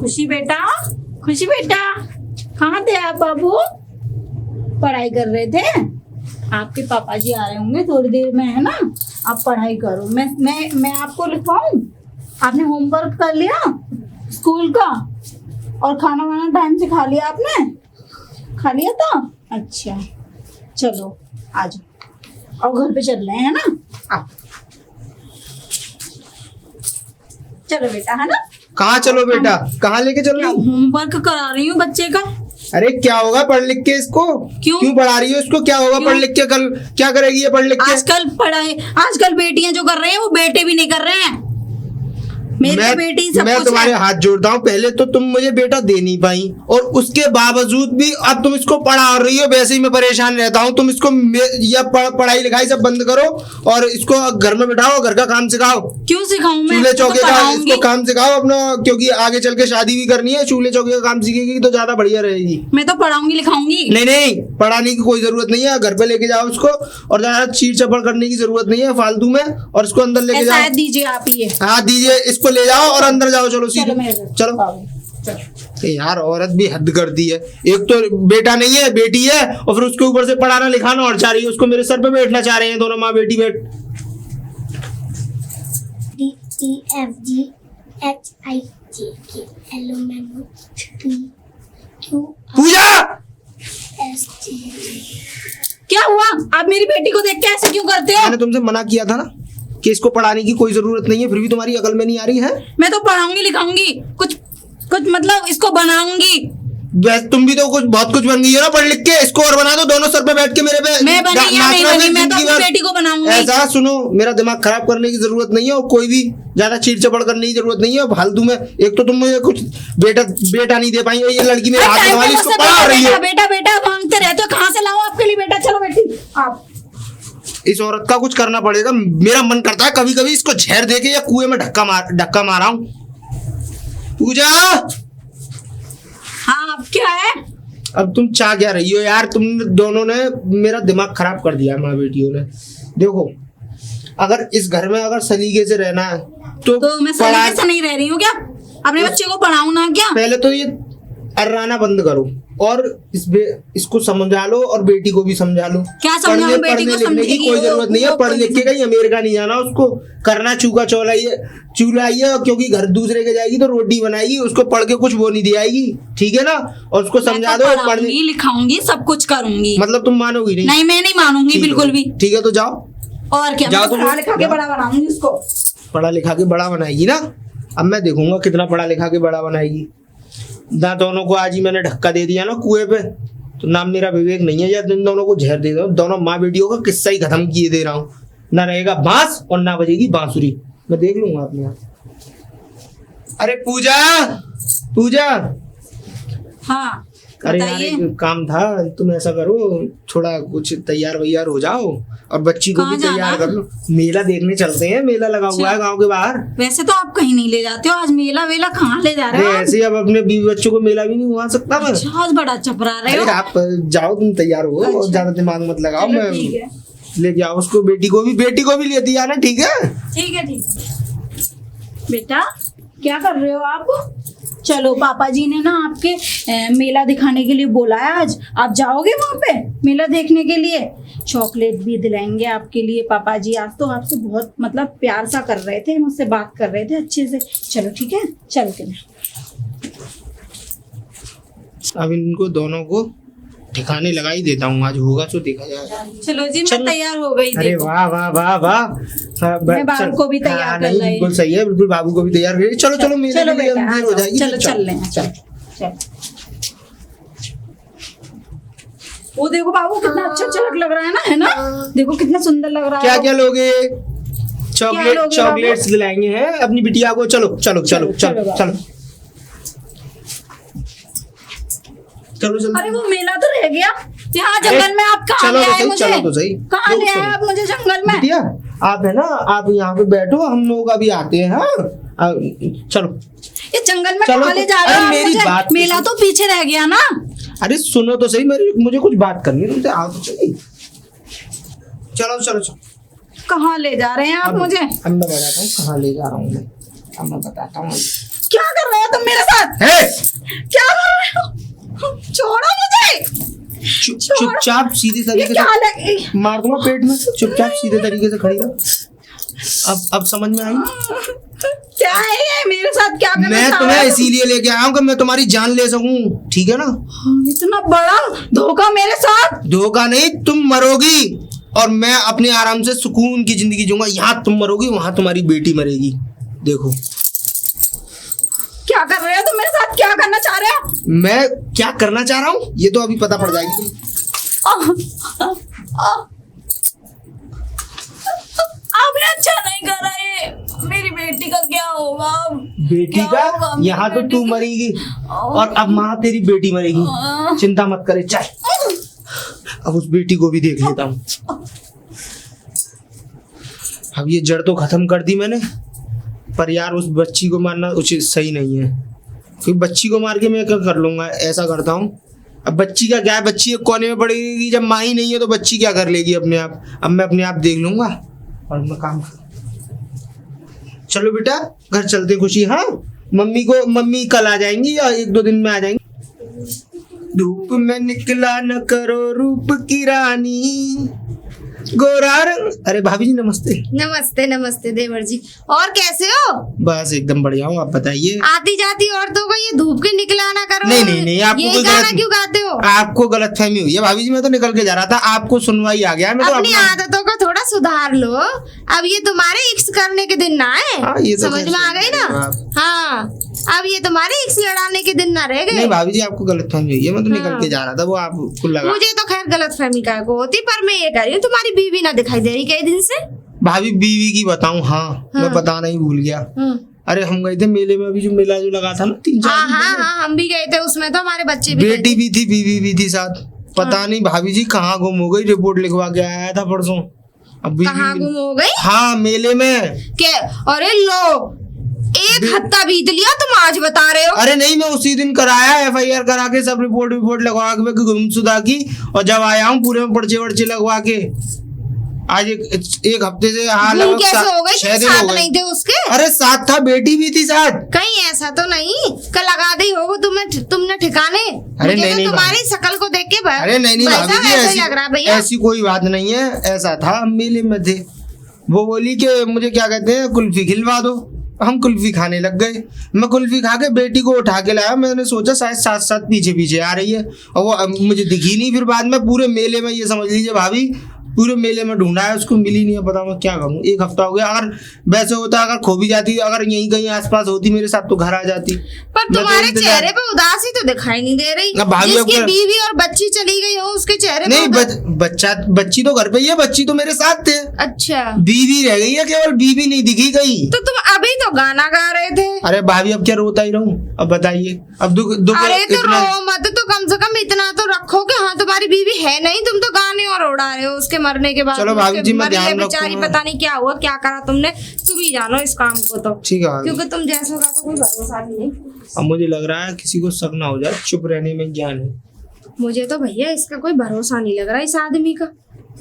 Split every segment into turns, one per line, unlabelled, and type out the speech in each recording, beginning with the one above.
खुशी बेटा, खुशी बेटा, कहाँ थे आप बाबू? पढ़ाई कर रहे थे? आपके पापा जी आ रहे होंगे थोड़ी देर में, है ना? आप पढ़ाई करो, मैं आपको लिखवाऊं? आपने होमवर्क कर लिया स्कूल का? और खाना वाना टाइम से खा लिया आपने? खा लिया था? अच्छा, चलो आ जाओ और घर पे चल रहे हैं ना? आओ चलो बेटा, है ना?
कहाँ चलो बेटा, कहाँ लेके चल रही हो?
होमवर्क करा रही हूँ बच्चे का।
अरे क्या होगा पढ़ लिख के इसको? क्यों पढ़ा रही हो इसको? क्या होगा पढ़ लिख के? कल क्या करेगी ये पढ़ लिख के?
आजकल बेटियां जो कर रहे हैं वो बेटे भी नहीं कर रहे हैं। मेरी बेटी सब
मैं
कुछ
तुम्हारे
है।
हाथ जोड़ता हूँ, पहले तो तुम मुझे बेटा दे नहीं पाई और उसके बावजूद भी अब तुम इसको पढ़ा रही हो। वैसे ही मैं परेशान रहता हूँ। तुम इसको पढ़ाई लिखाई सब बंद करो और इसको घर में बिठाओ, घर का काम सिखाओ।
क्यों सिखाऊं मैं?
चूल्हे चौके का इसको काम सिखाओ अपना, क्योंकि आगे चल के शादी भी करनी है। चूल्हे चौके का काम सीखेगी तो ज्यादा बढ़िया रहेगी।
मैं तो पढ़ाऊंगी लिखाऊंगी।
नहीं, पढ़ाने की कोई जरूरत नहीं है। घर पे लेके जाओ उसको और ज्यादा चीड़ चपड़ करने की जरूरत नहीं है फालतू में। और इसको अंदर लेके जाओ।
दीजिए आप ही।
हाँ दीजिए, इसको ले जाओ और अंदर जाओ। चलो सीधे चलो। यार औरत भी हद करती है। एक तो बेटा नहीं है, बेटी है, और फिर उसके ऊपर से पढ़ाना लिखाना और चाह रही है। उसको मेरे सर पे बैठना चाह रहे हैं दोनों माँ बेटी। बैठ।
DEFGHIJK
पूजा,
क्या हुआ? आप मेरी बेटी को देख के ऐसे क्यों करते हो?
मैंने तुमसे मना किया था ना कि इसको पढ़ाने की कोई जरूरत नहीं है, फिर भी तुम्हारी अकल में नहीं आ रही है।
मैं तो पढ़ाऊंगी लिखाऊंगी, कुछ मतलब इसको बनाऊंगी।
तुम भी तो बहुत कुछ बन गई हो ना पढ़ लिख के। इसको और बना दो, दोनों सर पे बैठ के मेरे पे।
मैं बनी या नहीं बनी, मैं तो अपनी बेटी को बनाऊंगी।
ऐसा सुनो, मेरा दिमाग खराब करने की जरूरत नहीं है और कोई भी ज्यादा चीड़ चपड़ करने की जरूरत नहीं है फालतू में। एक तो तुम मुझे कुछ बेटा नहीं दे पाई, ये लड़की मेरे हाथ में वाली इसको पढ़ा रही है।
बेटा मांगते रहते हो, कहाँ से लाऊं आपके लिए बेटा? चलो बेटी आप।
इस औरत का कुछ करना पड़ेगा। मेरा मन करता है कभी कभी इसको झेर देके या कुएं में धक्का मारा हूं। पूजा,
हाँ अब क्या है?
अब तुम चाह क्या रही हो यार? तुम दोनों ने मेरा दिमाग खराब कर दिया, माँ बेटियों ने। देखो, अगर इस घर में अगर सलीके से रहना है तो
मैं सलीके से नहीं रह रही हूँ क्या? अपने बच्चे को पढ़ाऊं ना क्या?
पहले तो ये अर्राना बंद करो और इसको समझा लो और बेटी को भी समझा लो।
क्या समझाऊं? बेटी को
समझने की कोई जरूरत नहीं है। पढ़ लिख के कहीं अमेरिका नहीं जाना उसको। करना चूल्हा चूल्हा ही है, क्योंकि घर दूसरे के जाएगी तो रोटी बनाएगी। उसको पढ़ के कुछ वो नहीं दे आएगी, ठीक है ना? और उसको समझा दो।
पढ़ूंगी लिखाऊंगी सब कुछ करूंगी।
मतलब तुम मानोगी नहीं?
नहीं, मैं नहीं मानूंगी बिल्कुल भी।
ठीक है तो जाओ।
और क्या? मैं पढ़ा लिखा के बड़ा बनाऊंगी उसको।
पढ़ा लिखा के बड़ा बनाएगी ना? अब मैं देखूंगा कितना पढ़ा लिखा के बड़ा बनाएगी। ना दोनों को आज ही मैंने धक्का दे दिया ना कुएं पे, तो नाम मेरा विवेक नहीं है या इन दोनों को जहर दे दो। दोनों माँ बेटियों का किस्सा ही खत्म किए दे रहा हूँ। ना रहेगा बांस और ना बजेगी बांसुरी। मैं देख लूंगा अपने आप। अरे पूजा।
हाँ
अरे यार एक काम था, तुम ऐसा करो, थोड़ा कुछ तैयार वैयार हो जाओ और बच्ची को भी तैयार कर लो। मेला देखने चलते हैं, मेला लगा हुआ है गांव के बाहर।
वैसे तो आप कहीं नहीं ले जाते हो, आज मेला वेला कहाँ ले जा रहे हो?
ऐसे अब अपने बीवी बच्चों को मेला भी नहीं घुमा सकता मैं।
अच्छा, आज बड़ा चपरा रहे हो।
आप जाओ, तुम तैयार हो और ज्यादा दिमाग मत लगाओ। मैं लेके आओ उसको, बेटी को भी लेती आना, ठीक है?
ठीक है बेटा, क्या कर रहे हो आप? चलो, पापा जी ने ना आपके मेला दिखाने के लिए बोला है आज। आप जाओगे वहाँ पे मेला देखने के लिए? चॉकलेट भी दिलाएंगे आपके लिए पापा जी। आज तो आपसे बहुत मतलब प्यार सा कर रहे थे, मुझसे बात कर रहे थे अच्छे से। चलो ठीक है, चलते हैं।
अब इनको दोनों को ठिकाने लगा ही देता हूँ। आज होगा तो देखा जाएगा।
चलो जी, मैं तैयार हो गई।
अरे वाह वाह वाह वाह।
मैं बाबू को भी तैयार कर रही हूँ। बिल्कुल
सही है, बिल्कुल बाबू को भी तैयार करिए। चलो
चलो बेटा,
हो जाएगी।
चलो चल रहे हैं। चल। वो देखो बाबू, कितना अच्छा झलक लग रहा है ना, है ना? देखो कितना सुंदर लग रहा है।
क्या क्या लोगे? चॉकलेट्स दिलाएंगे हैं अपनी बिटिया को। चलो चलो चलो चलो चलो चलो।
अरे वो मेला तो रह गया यहाँ जंगल में। आप कहाँ ले आए मुझे?
चलो तो सही।
कहाँ ले आए आप मुझे जंगल में?
बिटिया आप है ना, आप यहाँ पे बैठो, हम लोग अभी आते हैं। हाँ चलो।
ये जंगल में कहाँ ले जा रहे हो?
मेरी बात,
मेला तो पीछे रह गया ना।
अरे सुनो तो सही, मुझे कुछ बात करनी है तुमसे। आओ तो चलिए। चलो चलो चलो।
कहाँ ले जा रहे हैं आप मुझे?
अब मैं बताता हूँ कहाँ ले जा रहा हूँ मैं। अब मैं बताता हूँ।
क्या कर रहे हो तुम मेरे साथ?
है
क्या कर रहे हो? छोड़ो मुझे।
चुपचाप सीधे
ये
तरीके
क्या
से
लगे?
मार दूंगा पेट में। चुपचाप सीधे तरीके से खड़ी रहो। अब समझ में आई?
क्या है ये मेरे साथ? क्या करना
मैं
चाह
तुम्हें
रहे हो?
इसीलिए लेके आया हूँ कि मैं तुम्हारी जान ले सकूं, ठीक है ना?
इतना बड़ा धोखा मेरे साथ।
धोखा नहीं, तुम मरोगी और मैं अपने आराम से सुकून की जिंदगी जीऊंगा। यहाँ तुम मरोगी, वहां तुम्हारी बेटी मरेगी। देखो
क्या कर रहे हो तुम मेरे साथ? क्या करना चाह रहे हो?
मैं क्या करना चाह रहा हूँ ये तो अभी पता पड़ जाएगी तुम।
आपने अच्छा नहीं करा ये। मेरी बेटी का क्या होगा अब?
बेटी
क्या
का
होगा मेरी
यहाँ तो
बेटी
तू
का?
मरेगी और अब माँ तेरी बेटी मरेगी। चिंता मत करे, चल अब उस बेटी को भी देख लेता हूँ। अब ये जड़ तो खत्म कर दी मैंने, पर यार उस बच्ची को मारना उचित सही नहीं है, क्योंकि बच्ची को मार के मैं क्या कर लूंगा। ऐसा करता हूँ, अब बच्ची का क्या है, बच्ची एक कोने में पड़ेगी। जब माँ ही नहीं है तो बच्ची क्या कर लेगी अपने आप। अब मैं अपने आप देख लूंगा और मैं काम कर। चलो बेटा घर चलते खुशी। हाँ मम्मी कल आ जाएंगी या 1-2 दिन में आ जाएंगी। धूप में निकला न करो रूप की रानी, गोरा रंग। अरे भाभी जी नमस्ते।
नमस्ते नमस्ते देवर जी, और कैसे हो?
बस एकदम बढ़िया हूँ, आप बताइए।
आती जाती औरतों को ये धूप के निकला ना करो।
नहीं, आपको
ये
कोई
गाना
गलत-
क्यों गाते हो?
आपको गलत फहमी हुई है भाभी जी। मैं तो निकल के जा रहा था, आपको सुनवाई आ गया। मैं तो
अपनी आदतों को थोड़ा सुधार लो। अब ये तुम्हारे इक्स करने के दिन ना
हाँ,
है,
ये तो
समझ
खैर
में आ
सही
गई ना?
है आप।
हाँ, अब ये तुम्हारे इक्स लड़ाने के दिन ना रह
नहीं
गए।
भाभी जी आपको गलत फहमी हुई है। मैं तो निकल
हाँ।
के जा रहा था, वो आपको लगा।
मुझे तो खैर गलत फहमी का को होती, पर मैं ये कह रही हूँ तुम्हारी बीवी ना दिखाई दे रही कई दिन से।
भाभी बीवी की बताऊं? हाँ, मैं बताना ही भूल गया। अरे हम गए थे मेले में, अभी जो मेला जो लगा था ना 3-4
हाँ
दिन
हाँ
पहले।
हाँ, हम भी गए थे, उसमें तो हमारे बच्चे भी
बेटी भी थी, बीवी भी थी साथ। पता नहीं भाभी जी कहाँ गुम हो गई। रिपोर्ट लिखवा के आया था परसों। अब बीवी
कहाँ गुम हो गई?
हाँ मेले में।
के अरे लो, एक हफ्ता बीत लिया, तुम आज बता रहे हो?
अरे नहीं, मैं उसी दिन कराया FIR करा के, सब रिपोर्ट लगवा के गुमशुदा की। और जब आया हूँ पूरे में पर्चे लगवा के। आज एक हफ्ते से हाँ
गुम
लगभग
कैसे हो गई?
6 दिन
साथ
हो गए।
नहीं थे उसके?
अरे साथ था, बेटी भी थी साथ।
कहीं ऐसा तो नहीं कल लगा दी हो वो तुमने ठिकाने?
अरे
मुझे
नहीं,
तो तुम्हारी शक्ल को देख के
अरे नहीं
भाई
भाभी
साहब
जी,
ऐसा ही लग रहा है भैया।
ऐसी कोई बात नहीं है। ऐसा था, हम मेले में थे। वो बोली कि मुझे क्या कहते हैं कुल्फी खिलवा दो। हम कुल्फी खाने लग गए। मैं कुल्फी खा के बेटी को उठा के लाया। मैंने सोचा शायद साथ साथ पीछे आ रही है, और वो मुझे दिखी नहीं। फिर बाद में पूरे मेले में, ये समझ लीजिए भाभी, पूरे मेले में ढूंढा है, उसको मिली नहीं है। पता मैं क्या करूं, 1 हफ्ता हो गया। अगर वैसे होता, अगर खो भी जाती, अगर यहीं कहीं आसपास होती मेरे साथ तो घर आ जाती।
पर
मैं तो
तुम्हारे
इंतजार-
चेहरे पे उदासी तो दिखाई नहीं दे रही।
अब भाभी
जिसकी
अब-
बीवी और बच्ची चली गई हो उसके चेहरे
नहीं
पे
बच्ची तो घर पे ही है। बच्ची तो मेरे साथ थे,
अच्छा,
बीवी रह गई है, केवल बीवी नहीं दिखी गई।
तो तुम अभी तो गाना गा रहे थे।
अरे भाभी अब क्या रोता ही रहूं? अब बताइए, अब दुख
अरे तो
इतना।
रो मत, तो कम से कम इतना तो रखो कि हाँ तुम्हारी बीवी है नहीं, तुम तो गाने और उड़ा रहे हो उसके मरने के बाद।
चलो भाभी
उसके
जी, मैं
मरने
ध्यान
बेचारी
रखूंगा।
पता नहीं क्या हुआ, क्या करा तुमने, तुम ही जानो इस काम को तो।
ठीक है भाभी।
क्योंकि तुम जैसा का तो कोई भरोसा नहीं।
अब मुझे लग रहा है किसी को शक ना हो जाए, चुप रहने में ज्ञान है।
मुझे तो भैया इसका कोई भरोसा नहीं लग रहा इस आदमी का।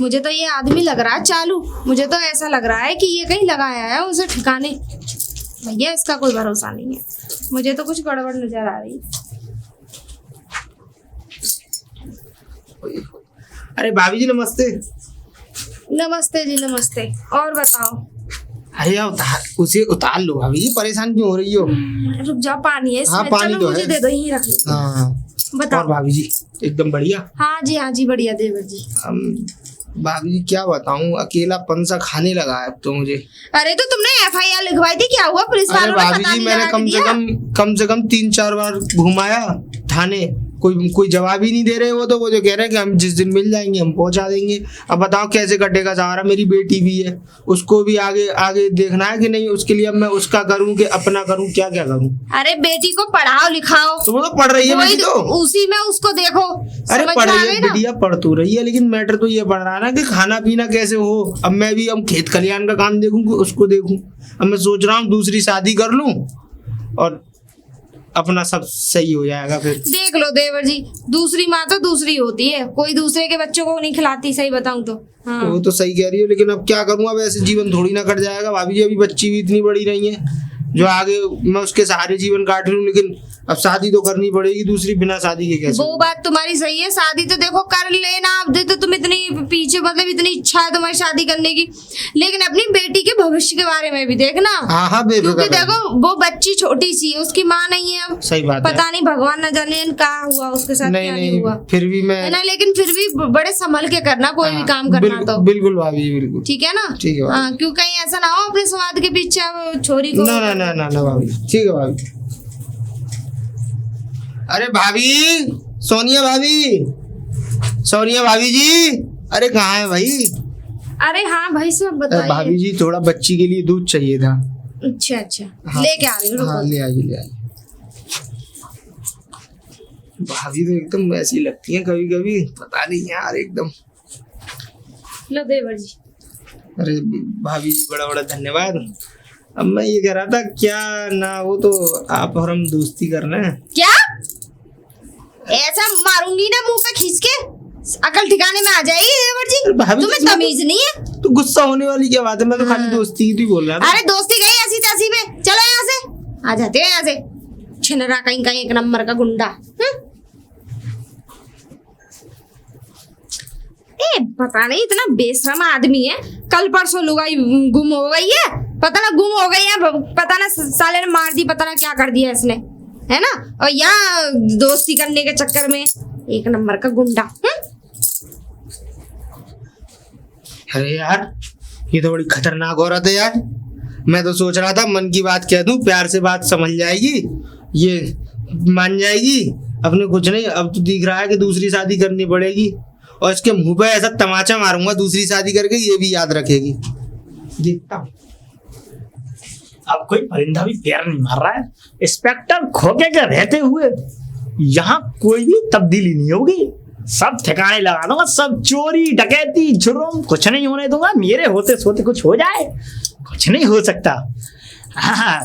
मुझे तो ये आदमी लग रहा है चालू। मुझे तो ऐसा लग रहा है कि ये कहीं लगाया है उसे ठिकाने। भैया इसका कोई भरोसा नहीं है। मुझे तो कुछ गड़बड़ नजर आ रही है।
अरे भाभी जी नमस्ते।
नमस्ते जी नमस्ते, और बताओ।
अरे यार उसे उतार लो भाभी जी, परेशान क्यों हो रही हो?
रुक जाओ, पानी है इसमें।
हाँ, पानी
चलो
तो
मुझे
है।
दे दो, यहीं रख लो।
हाँ और
बताओ।
भाभी जी एकदम बढ़िया।
हाँ जी बढ़िया देवर जी।
भाभी जी क्या बताऊं, अकेला पंसा खाने लगा है अब तो मुझे।
अरे तो तुमने FIR लिखवाई थी, क्या हुआ? पुलिस
अरे
वालों ने
भाभी
पता
जी
नहीं
मैंने
लगा के दिया?
कम से कम 3-4 बार घुमाया थाने, कोई जवाब ही नहीं दे रहे। वो जो कह रहे हैं कि हम जिस दिन मिल जाएंगे हम पहुंचा देंगे। अब बताओ कैसे कटेगा सहारा? मेरी बेटी भी है, उसको भी आगे देखना है कि नहीं। उसके लिए अब मैं उसका करूं कि अपना करूं, क्या करूं?
अरे बेटी को पढ़ाओ लिखाओ,
तो वो तो पढ़ रही है
वही
बेटी तो।
उसी में उसको देखो।
अरे
समझ
पढ़
में आ
रही
गई
है
ना?
बिटिया, पढ़ तो रही है, लेकिन मैटर तो ये पढ़ रहा है ना कि खाना पीना कैसे हो। अब मैं भी खेत खलियान का काम देखूं कि उसको देखूं। अब मैं सोच रहा हूँ दूसरी शादी कर लूं और अपना सब सही हो जाएगा फिर।
देख लो देवर जी, दूसरी माँ तो दूसरी होती है, कोई दूसरे के बच्चों को नहीं खिलाती, सही बताऊं तो। हाँ।
वो तो सही कह रही हो, लेकिन अब क्या करूं? अब ऐसे जीवन थोड़ी ना कट जाएगा भाभी जी। अभी बच्ची भी इतनी बड़ी नहीं है, जो आगे मैं उसके सहारे जीवन काट रही हूँ, लेकिन अब शादी तो करनी पड़ेगी दूसरी, बिना शादी के कैसे?
वो बात तुम्हारी सही है, शादी तो देखो कर लेना। अब तो तुम इतनी पीछे, मतलब इतनी इच्छा है तुम्हारी शादी करने की, लेकिन अपनी बेटी के भविष्य के बारे में भी देखना।
हाँ हाँ
क्योंकि
बेफिक्र
देखो वो बच्ची छोटी सी है, उसकी माँ नहीं है अब।
सही बात है।
पता नहीं भगवान न जाने क्या हुआ उसके साथ,
नहीं
क्या नहीं
नहीं
हुआ,
फिर भी मैं
है ना। लेकिन फिर भी बड़े संभल के करना कोई भी काम करना
बिल्कुल
तो,
बिल्कुल भाभी बिल्कुल
ठीक है ना।
ठीक है भाभी।
हाँ, क्यों कहीं ऐसा ना हो अपने स्वाद के पीछे अब छोरी को।
ना ना ना ना ना भाभी, ठीक है भाभी। अरे भाभी, सोनिया भाभी, सोनिया भाभी जी, अरे कहाँ है भाई?
अरे हाँ भाई साहब बताइए।
भाभी जी थोड़ा बच्ची के लिए दूध चाहिए था।
अच्छा अच्छा,
हाँ।
लेके आ रही हूँ, रुको।
हाँ ले आइए ले आइए। भाभी तो एकदम ऐसी लगती हैं कभी कभी, पता नहीं यार एकदम।
लो देवर जी।
अरे भाभी जी बड़ा बड़ा धन्यवाद। अब मैं ये कह रहा था क्या ना, वो तो आप और हम दोस्ती करना है।
क्या ऐसा मारूंगी ना मुंह पे खींच के, अकल ठिकाने में आ जाएगी देवर जी।
भाभी
तुम्हें तमीज नहीं है?
तो गुस्सा होने वाली क्या बात है, मैं तो खाली दोस्ती की बोल रहा था।
अरे दोस्ती गई ऐसी तैसी में, चलो यहाँ से आ जाते हैं, यहाँ से छिनरा कहीं कहीं एक नंबर का गुंडा। ए पता नहीं इतना बेशर्म आदमी है, कल परसों लुगाई गुम हो गई है, पता ना गुम हो गई है, पता ना साले ने मार दी, पता ना क्या कर दिया इसने, है ना। और यहाँ दोस्ती करने के चक्कर में एक नंबर का गुंडा।
अरे यार ये तो बड़ी खतरनाक औरत है यार। मैं तो सोच रहा था मन की बात कह दूं, प्यार से बात समझ जाएगी, ये मान जाएगी, अपने कुछ नहीं। अब तो दिख रहा है कि दूसरी शादी करनी पड़ेगी, और इसके मुंह पे ऐसा तमाचा मारूंगा दूसरी शादी करके, ये भी याद रखेगी। देखता हूं।
अब कोई परिंदा भी पैर नहीं मार रहा है। इंस्पेक्टर खोके के रहते हुए यहाँ कोई भी तब्दीली नहीं होगी, सब ठिकाने लगा दूंगा, सब चोरी डकैती जुर्म कुछ नहीं होने दूंगा। मेरे होते सोते कुछ हो जाए, कुछ नहीं हो सकता। हाँ,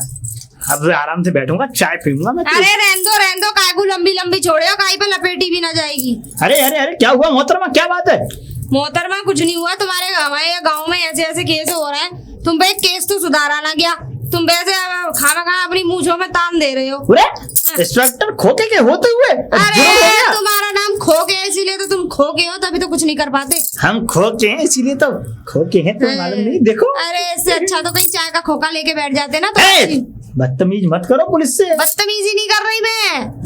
अब आराम से बैठूंगा, चाय पीऊंगा मैं।
अरे रहने दो, काय को लंबी लंबी छोड़े हो, काय पे लपेटी भी ना जाएगी।
अरे अरे अरे क्या हुआ मोहतरमा, क्या बात है?
मोहतरमा कुछ नहीं हुआ, तुम्हारे हमारे गांव में ऐसे ऐसे केस हो रहे हैं, तुम पे एक केस तो सुधारा ना गया, तुम वैसे खाना खा अपनी मूंछों में तान दे रहे हो।
अरे इंस्पेक्टर खोके के होते हुए
अरे
जुर्म हो गया।
तुम्हारा नाम खोके है, इसीलिए तो तुम खोके हो, तभी तो कुछ नहीं कर पाते।
हम खोके हैं इसीलिए तो खोके हैं, तो मालूम नहीं। देखो
अरे इससे अच्छा तो कहीं चाय का खोखा लेके बैठ जाते ना तो।
ए, बदतमीज मत करो पुलिस से।
बदतमीजी नहीं कर रही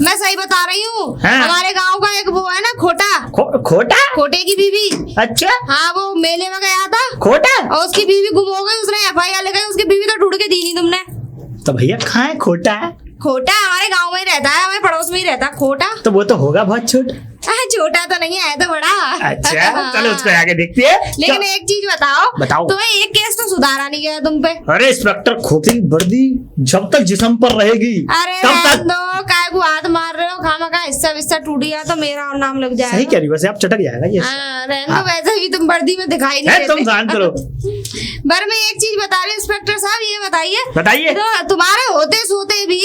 मैं सही बता रही हूँ।
हाँ।
हमारे गांव का एक वो है ना खोटा,
खोटा?
खोटे की बीवी।
अच्छा
हाँ, वो मेले में गया था
खोटा,
और उसकी बीवी गुम हो गई, उसने FIR लगाई, उसकी बीवी तो ढूंढ के दी नहीं तुमने।
तो भैया कहाँ है खोटा?
खोटा हमारे गांव में ही रहता है, हमारे पड़ोस में ही रहता है खोटा।
तो वो तो होगा बहुत छोटा।
छोटा तो नहीं है, तो बड़ा।
अच्छा चलो उसको आगे देखते हैं।
लेकिन एक चीज बताओ,
बताओ।
तुम्हें एक केस तो सुधारा नहीं गया तुम पे।
अरे इंस्पेक्टर खोके की वर्दी जब तक जिस्म पर रहेगी
अरे
तब
रहने
तक।
दो, काय को हाथ मार रहे हो, खामखा हिस्सा विस्सा टूट गया तो मेरा और नाम लग जाएगा।
सही कह रही हो, वैसे आप चटक जाएगा ये।
हाँ, रहने दो, वैसे भी तुम वर्दी में दिखाई नहीं
है, तुम शांत रहो।
पर मैं एक चीज बता रही हूँ इंस्पेक्टर साहब, ये बताइए
बताइए।
तो तुम्हारे होते सोते भी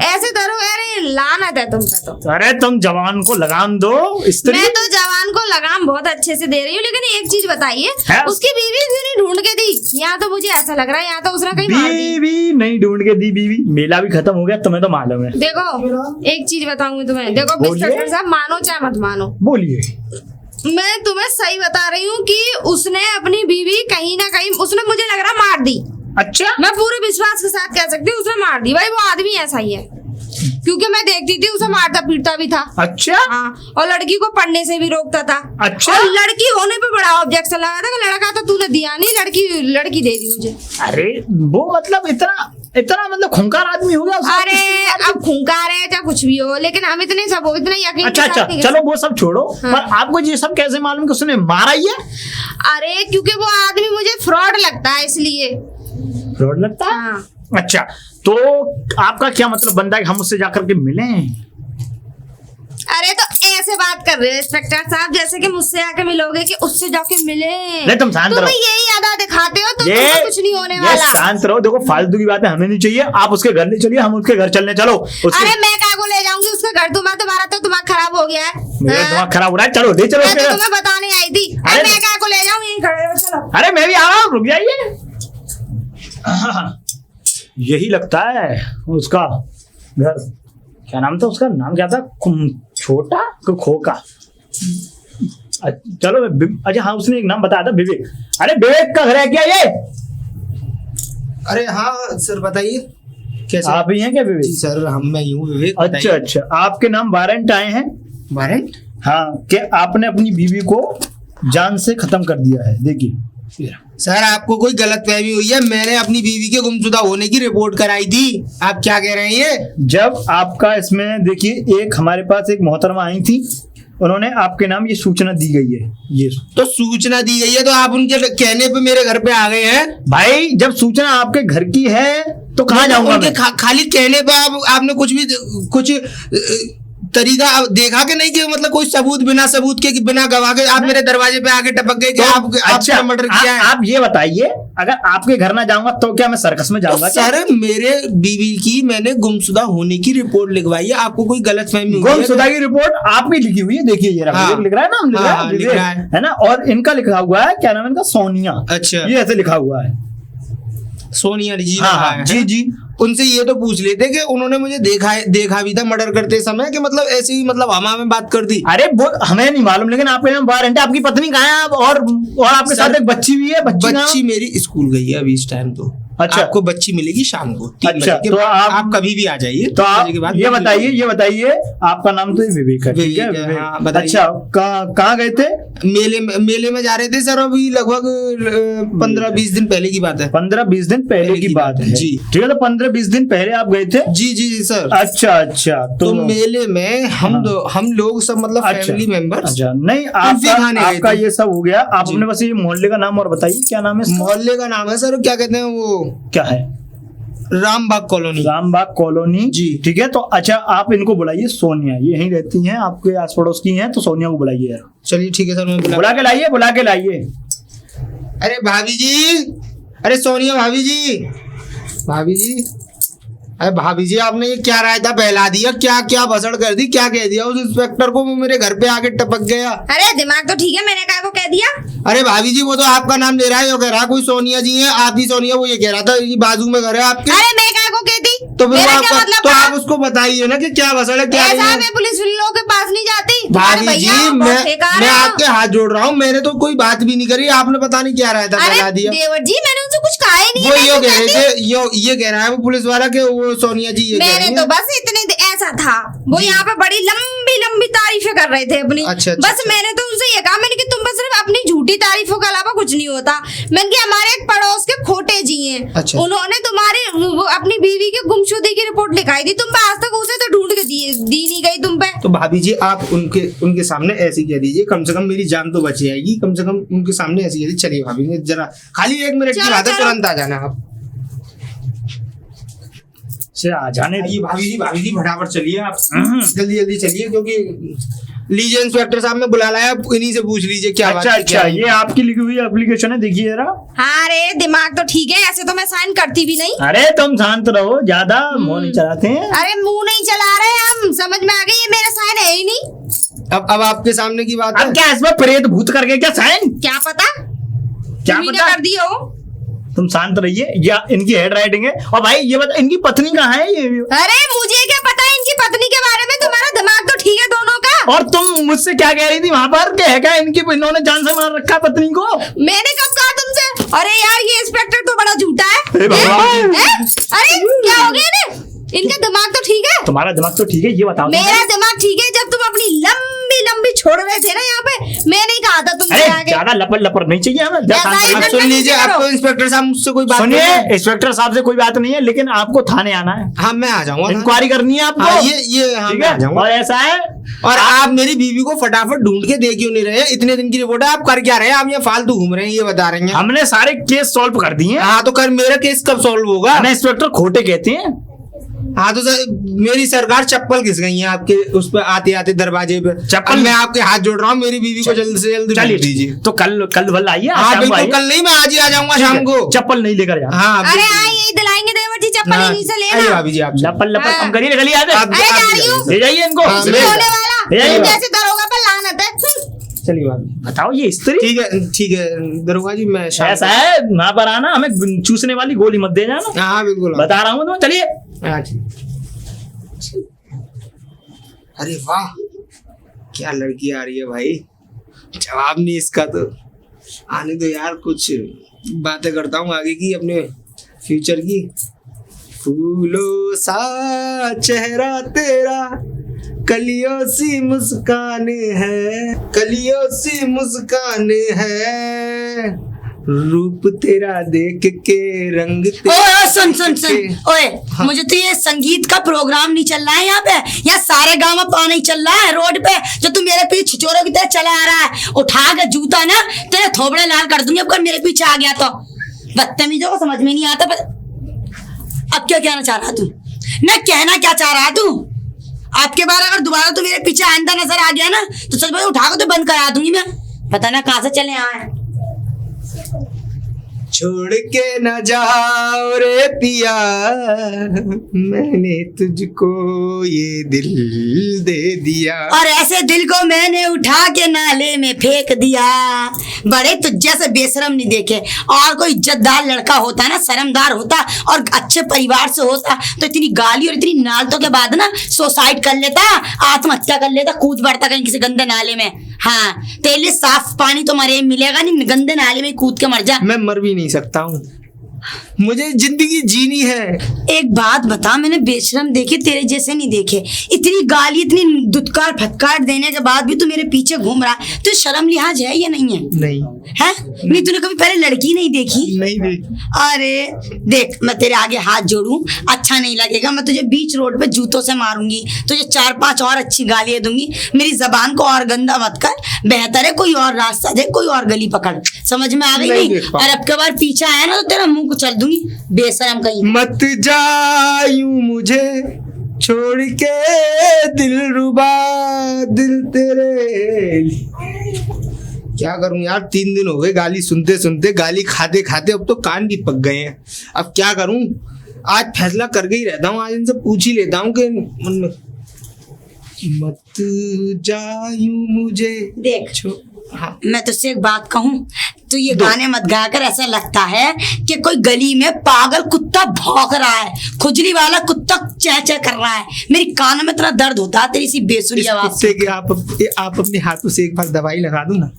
ऐसे करो, अरे लानत है तुम पे तो।
अरे तुम जवान को लगाम दो, स्त्री।
मैं तो जवान को लगाम बहुत अच्छे से दे रही हूँ, लेकिन एक चीज बताइए,
है?
उसकी बीवी क्यों नहीं ढूंढ के दी? यहाँ तो मुझे ऐसा लग रहा है यहाँ तो उसने कहीं मार दी।
बीवी नहीं ढूंढ के दी, बीवी मेला भी खत्म हो गया, तुम्हें तो मालूम है।
देखो एक चीज बताऊंगी तुम्हें, देखो
बोलिए।
इंस्पेक्टर साहब, मानो चाहे मत मानो,
बोलिए।
मैं तुम्हें सही बता रही हूँ कि उसने अपनी बीवी कहीं ना कहीं, उसने मुझे लग रहा मार दी।
अच्छा
मैं पूरे विश्वास के साथ कह सकती हूँ उसने मार दी। भाई वो आदमी ऐसा ही है, क्योंकि मैं देखती थी उसे मारता पीटता भी था।
अच्छा
हाँ, और लड़की को पढ़ने से भी रोकता था।
अच्छा।
और लड़की होने पे बड़ा ऑब्जेक्शन लगा था कि लड़का तो तूने दिया नहीं, लड़की दे दी मुझे।
अरे वो मतलब इतना इतना मतलब खूंखार आदमी हो गया उसका।
अरे अब खूंखार है चाहे कुछ भी हो, लेकिन हम इतने सब इतने यकीन
अच्छा
के साथ
अच्छा
नहीं
चलो वो सब छोड़ो,
हाँ।
पर आपको ये सब कैसे मालूम कि उसने मारा ही है?
अरे क्योंकि वो आदमी मुझे फ्रॉड लगता है इसलिए।
फ्रॉड लगता है?
हाँ।
अच्छा तो आपका क्या मतलब बनता है कि हम उससे जाकर के मिलें?
अरे तो ऐसे बात कर रहे हो इंस्पेक्टर साहब, जैसे कि मुझसे आके मिलोगे कि उससे जाके मिले।
नहीं, तुम शांत रहो।
यही अदा दिखाते हो तो
ये
तुम्हें कुछ नहीं होने
ये
वाला।
शांत रहो, देखो फालतू की बातें हमें नहीं चाहिए। आप उसके घर ले चलिए, हम उसके घर चलने चलो।
अरे मैं क्या को ले जाऊंगी उसके घर? तुम्हारा तो दिमाग खराब हो गया है।
मेरा
हाँ?
दिमाग खराब हो रहा है, चलो ले चलो
मैं
उसके
तो
घर।
तुम्हें बताने आई थी।
अरे
अरे मैं क्या को ले जाऊं, यहीं खड़े हो, चलो।
अरे मैं भी आ रहा हूँ, रुक जाइए। यही लगता है उसका घर। क्या नाम था उसका? नाम क्या था? छोटा खोका। चलो अच्छा हाँ, उसने एक नाम बताया था, विवेक। अरे विवेक का घर है क्या ये?
अरे हाँ सर बताइए, कैसे?
आप ही हैं क्या विवेक?
जी सर, हम मैं यूँ विवेक।
अच्छा अच्छा, आपके नाम वारंट आए हैं?
वारंट?
हाँ, कि आपने अपनी बीवी को जान से खत्म कर दिया है। देखिए
सर, आपको कोई गलतफहमी हुई है। मैंने अपनी बीवी के गुमशुदा होने की रिपोर्ट कराई थी। आप क्या कह रहे हैं ये?
जब आपका इसमें देखिए, एक हमारे पास एक मोहतरमा आई थी, उन्होंने आपके नाम ये सूचना दी गई है। ये
तो सूचना दी गई है तो आप उनके कहने पे मेरे घर पे आ गए हैं?
भाई, जब सूचना आपके घर की है तो कहाँ जाऊंगा
उनके
मैं?
खाली कहने पे आपने कुछ तरीका देखा कि नहीं, कि मतलब कोई सबूत, बिना सबूत के, बिना गवाह के आप मेरे दरवाजे पे आके टपक गए कि
अच्छा,
आपने मर्डर किया है?
आप ये बताइए, अगर आपके घर ना जाऊंगा तो क्या मैं सर्कस में जाऊंगा?
तो सर, मेरे बीवी की मैंने गुमशुदा होने की रिपोर्ट लिखवाई है। आपको कोई गलतफहमी हुई है?
गुमशुदा की रिपोर्ट आपकी लिखी हुई है। देखिए ये
हाँ,
लिख रहा है, नाम लिख रहा
हाँ,
है,
लिख रहा है
ना। और इनका लिखा हुआ है, क्या नाम है इनका? सोनिया।
अच्छा,
ये ऐसे लिखा हुआ है,
सोनिया जी।
हाँ हाँ, जी जी।
उनसे ये तो पूछ लेते कि उन्होंने मुझे देखा भी था मर्डर करते समय, कि मतलब ऐसे ही मतलब हवा में बात कर दी?
अरे वो हमें नहीं मालूम, लेकिन आपके यहाँ वारंट है। आपकी पत्नी कहाँ है? और आपके साथ एक बच्ची भी है।
बच्ची मेरी स्कूल गई है अभी इस टाइम। तो
अच्छा,
आपको बच्ची मिलेगी शाम को 3
अच्छा,
बजे के
तो
बाद। आप कभी भी आ जाइए।
तो आप ये बताइए आपका नाम तो विवेक है, ठीक है?
विवेक है, हाँ, बताइए।
अच्छा, कहाँ गए थे?
मेले में जा रहे थे सर, अभी लगभग 15-20 दिन पहले की बात है।
15-20 दिन पहले की बात है
जी।
ठीक है, तो 15-20 दिन पहले आप गए थे?
जी जी जी सर।
अच्छा अच्छा,
तो मेले में हम लोग सब मतलब फैमिली मेंबर्स।
अच्छा, नहीं आपका ये सब हो गया। आप अपने बस ये मोहल्ले का नाम और बताइए, क्या नाम है?
मोहल्ले का नाम है सर, क्या कहते हैं वो,
क्या है?
रामबाग कॉलोनी।
रामबाग कॉलोनी
जी, ठीक
है। तो अच्छा, आप इनको बुलाइए, सोनिया ये यहीं रहती हैं, आपके आस पड़ोस की हैं, तो सोनिया को बुलाइए यार।
चलिए ठीक है सर, मैं
बुला के लाइए।
अरे भाभी जी, अरे सोनिया भाभी जी, अरे भाभी जी, आपने ये क्या रायता फैला दिया? क्या भसड़ कर दी? क्या कह दिया उस इंस्पेक्टर को? वो मेरे घर पे आके टपक गया।
अरे दिमाग तो ठीक है, मैंने क्या को कह दिया?
अरे भाभी जी, वो तो आपका नाम ले रहा है, वो कह रहा है कोई सोनिया जी है, आप ही सोनिया। वो ये कह रहा था ये बाजू में घर है आपके।
अरे मैं क्या को कहती?
तो फिर
मेरा क्या मतलब
तो
था?
आप उसको बताइए ना कि क्या भसड़ है, क्या
ऐसा
नहीं है।
मैं पुलिस वालों के पास नहीं जाती।
भाभी
अरे
जी,
भैया, बहुत बेकार
मैं
है।
आपके हाथ जोड़ रहा हूँ। मैंने तो कोई बात भी नहीं करी, आपने पता नहीं क्या रायता फैला
अरे
दिया।
देवर जी, मैंने उनसे कुछ कहा ही नहीं।
वो
मैं
ये
क्यों
कह रहे
कहती?
थे, ये कह रहा है वो पुलिस वाला के वो सोनिया जी ये कह
मैंने
रही
तो
हैं।
बस इतने ऐसा था, वो
जी।
यहाँ पे बड़ी लंबी लंबी तारीफें कर रहे थे अपनी।
अच्छा,
बस मैंने तो उनसे ये कहा, मैंने कि तुम बस सिर्फ अपनी झूठी तारीफों के अलावा कुछ नहीं होता। मैंने कि हमारे एक पड़ोस के खोटे जी हैं,
अच्छा।
उन्होंने तुम्हारी अपनी बीवी की गुमशुदगी की रिपोर्ट लिखाई थी, तुम पे आज तक उसे तो ढूंढ के दी नहीं गई तुम पे।
तो भाभी जी, आप उनके सामने ऐसे कह दीजिए, कम से कम मेरी जान तो बच जाएगी। कम से कम उनके सामने ऐसे कह दीजिए। चलिए भाभी जी, जरा खाली 1 मिनट की
चलो,
बात है,
चलो।
तुरंत आ जाना आप।
से आ जाने
ये भाभी जी फटाफट चलिए आप, जल्दी चलिए, क्योंकि लीजिए इंस्पेक्टर साहब, मैं बुला लाया, इन्हीं से पूछ लीजिए क्या बात है, क्या
अच्छा,
नहीं।
ये आपकी लिखी हुई एप्लीकेशन है, देखिए जरा।
हाँ रे, दिमाग तो ठीक है, ऐसे तो मैं साइन करती भी नहीं।
अरे तुम शांत रहो, ज्यादा मुंह नहीं चलाते हैं।
अरे मुंह नहीं चला रहे हम, समझ में आ गई, ये मेरा साइन है ही नहीं।
अब आपके सामने की बात है।
अब क्या इसमें प्रेत भूत करके क्या साइन?
क्या पता,
क्या
तुम्ही ने
पता?
कर दिया हो।
तुम शांत रहिए, या इनकी हेड राइटिंग है। और भाई ये बता, इनकी पत्नी कहाँ है? ये
अरे मुझे क्या पता है इनकी पत्नी के बारे में, तुम्हारा दिमाग तो ठीक है दोनों का।
और तुम मुझसे क्या कह रही थी वहां पर? क्या है क्या इनकी, इन्होंने जान से मार रखा पत्नी को?
मैंने कब कहा तुमसे? अरे यार, ये इंस्पेक्टर तो बड़ा झूठा है।
हे भगवान।
अरे क्या हो गया ना? इनका दिमाग तो ठीक है।
तुम्हारा दिमाग तो ठीक है, ये बताओ।
मेरा दिमाग ठीक है। जब तुम अपनी लंबी लंबी छोड़ रहे थे ना यहाँ पे, मैं नहीं कहा था तुमसे
अरे
आगे।
ज्यादा लपर नहीं चाहिए हमें।
ऐसा ही
अब
करना
सुन लीजिए,
करो।
आपको इंस्पेक्टर साहब मुझसे कोई बात
सुनिए,
नहीं है।
इंस्पेक्टर साहब से कोई बात नहीं है, लेकिन आपको थाने आना है।
हाँ, मैं आ जाऊंगा।
इंक्वायरी करनी है आपको।
हाँ, ये हाँ,
ठीक
मैं आ
है।
जाऊंगा।
और ऐसा है,
और आप मेरी बीवी को फटाफट ढूंढ के दे क्यों नहीं रहे? इतने दिन की रिपोर्ट है, आप कर क्या रहे हैं? आप यहाँ फालतू घूम रहे हैं, ये बता रहे हैं।
हमने सारे केस सॉल्व कर दिए हैं।
हाँ, तो कर, मेरा केस कब सॉल्व होगा?
हमें इंस्पेक्टर खोटे कहते हैं।
हाँ, तो सर मेरी सरकार चप्पल घिस गई है आपके उस पर आते आते दरवाजे पे।
चप्पल?
मैं आपके हाथ जोड़ रहा हूँ, मेरी बीवी को जल्द से जल्द ढूंढ दीजिए।
तो कल भल आइए।
हाँ
शाम को
बिल्कुल,
आइए।
कल नहीं, मैं आज ही आ जाऊंगा शाम को।
चप्पल नहीं लेकर जाना।
हाँ
अरे
बिल्कुल।
हाँ, यही दिलाएंगे देवर जी, चप्पल
हाँ,
इन्हीं से
आइए
लेना।
भाभी जी, आप
लपल
हाँ।
कम करिए, गली आते।
आप-
अरे
आप
जा
भी
रही हूँ।
जाइए।
ले जाइए इनको।
हाँ,
कुछ नहीं होने वाला।
ले जाइए।
जैसे दरोगा पर लानत है।
चलिए बात
बताओ ये स्त्री
ठीक है दरोगा जी, मैं शाम
ऐसा है, वहां पर आना, हमें चूसने वाली गोली मत दे जाना।
हाँ बिल्कुल
बता रहा हूँ तुम्हें, चलिए।
हाँ, ठीक। अरे वाह, क्या लड़की आ रही है भाई, जवाब नहीं इसका तो। आने दो यार, कुछ बातें करता हूँ आगे की, अपने फ्यूचर की। फूलों सा चेहरा तेरा, कलियों सी मुस्कान है, कलियों सी मुस्कान है, रूप तेरा देख के रंग
ओए सुन सुन सुन, ओए मुझे तो ये संगीत का प्रोग्राम नहीं चल रहा है यहाँ पे, यहाँ सारे गाँव में पानी चल रहा है रोड पे, जो तू मेरे पीछे छिचोरों की तरह चला आ रहा है। उठा के जूता ना तेरे थोबड़े लाल कर दूंगी अगर मेरे पीछे आ गया तो। बदतमीजों को समझ में नहीं आता। पर अब क्या कहना चाह रहा तू? मैं कहना क्या चाह रहा तू? आपके बार अगर दोबारा तू मेरे पीछे आइंदा नजर आ गया ना तो सच में उठा के तो बंद करा दूंगी मैं। पता ना कहाँ से चले आए।
छोड़ के न जाओ रे पिया, मैंने तुझको ये दिल दे दिया।
और ऐसे दिल को मैंने उठा के नाले में फेंक दिया। बड़े तुझ जैसे बेशरम नहीं देखे। और कोई इज्जतदार लड़का होता ना, शर्मदार होता और अच्छे परिवार से होता तो इतनी गाली और इतनी नालतों के बाद ना सुसाइड कर लेता, आत्महत्या कर लेता, कूद पड़ता कहीं किसी गंदे नाले में। हाँ, तेरे लिए साफ पानी तो मरे मिलेगा नहीं, गंदे नाले में कूद के मर जा।
मैं मर भी नहीं सकता हूँ, मुझे जिंदगी जीनी है।
एक बात बता, मैंने बेशरम देखे तेरे जैसे नहीं देखे। इतनी गाली, इतनी दुत्कार फटकार देने के बाद भी तू मेरे पीछे घूम रहा है। तो शर्म लिहाज है या नहीं है?
नहीं
है नहीं? तूने कभी पहले लड़की नहीं देखी?
नहीं देखी।
अरे देख, मैं तेरे आगे हाथ जोड़ूं अच्छा नहीं लगेगा। मैं तुझे बीच रोड पे जूतों से मारूंगी, तुझे 4-5 और अच्छी गालियां दूंगी। मेरी जबान को और गंदा मत कर। बेहतर है कोई और रास्ता दे, कोई और गली पकड़। समझ में आ गई नहीं? और अब के बार पीछे आया ना तो तेरा मुंह को चल दूंगी, बेशरम कहीं।
मत जा यूं मुझे छोड़ के दिलरुबा, दिल तेरे लिए। क्या करूं यार, 3 दिन हो गए गाली सुनते सुनते, गाली खाते खाते अब तो कान भी पक गए हैं। अब क्या करूं, आज फैसला करके ही रहता हूं, आज इनसे पूछ ही लेता हूं कि मन में। मत जा यूं मुझे
देख,
हाँ।
मैं तुझसे एक बात कहूं, तो ये गाने मत गाकर ऐसा लगता है कि कोई गली में पागल कुत्ता भौंक रहा है, खुजली वाला कुत्ता चह चह कर रहा है। मेरी कान में इतना दर्द होता है तेरी सी बेसुरी आवाज से
कि आप अपने हाथों से एक बार दवाई लगा दो ना।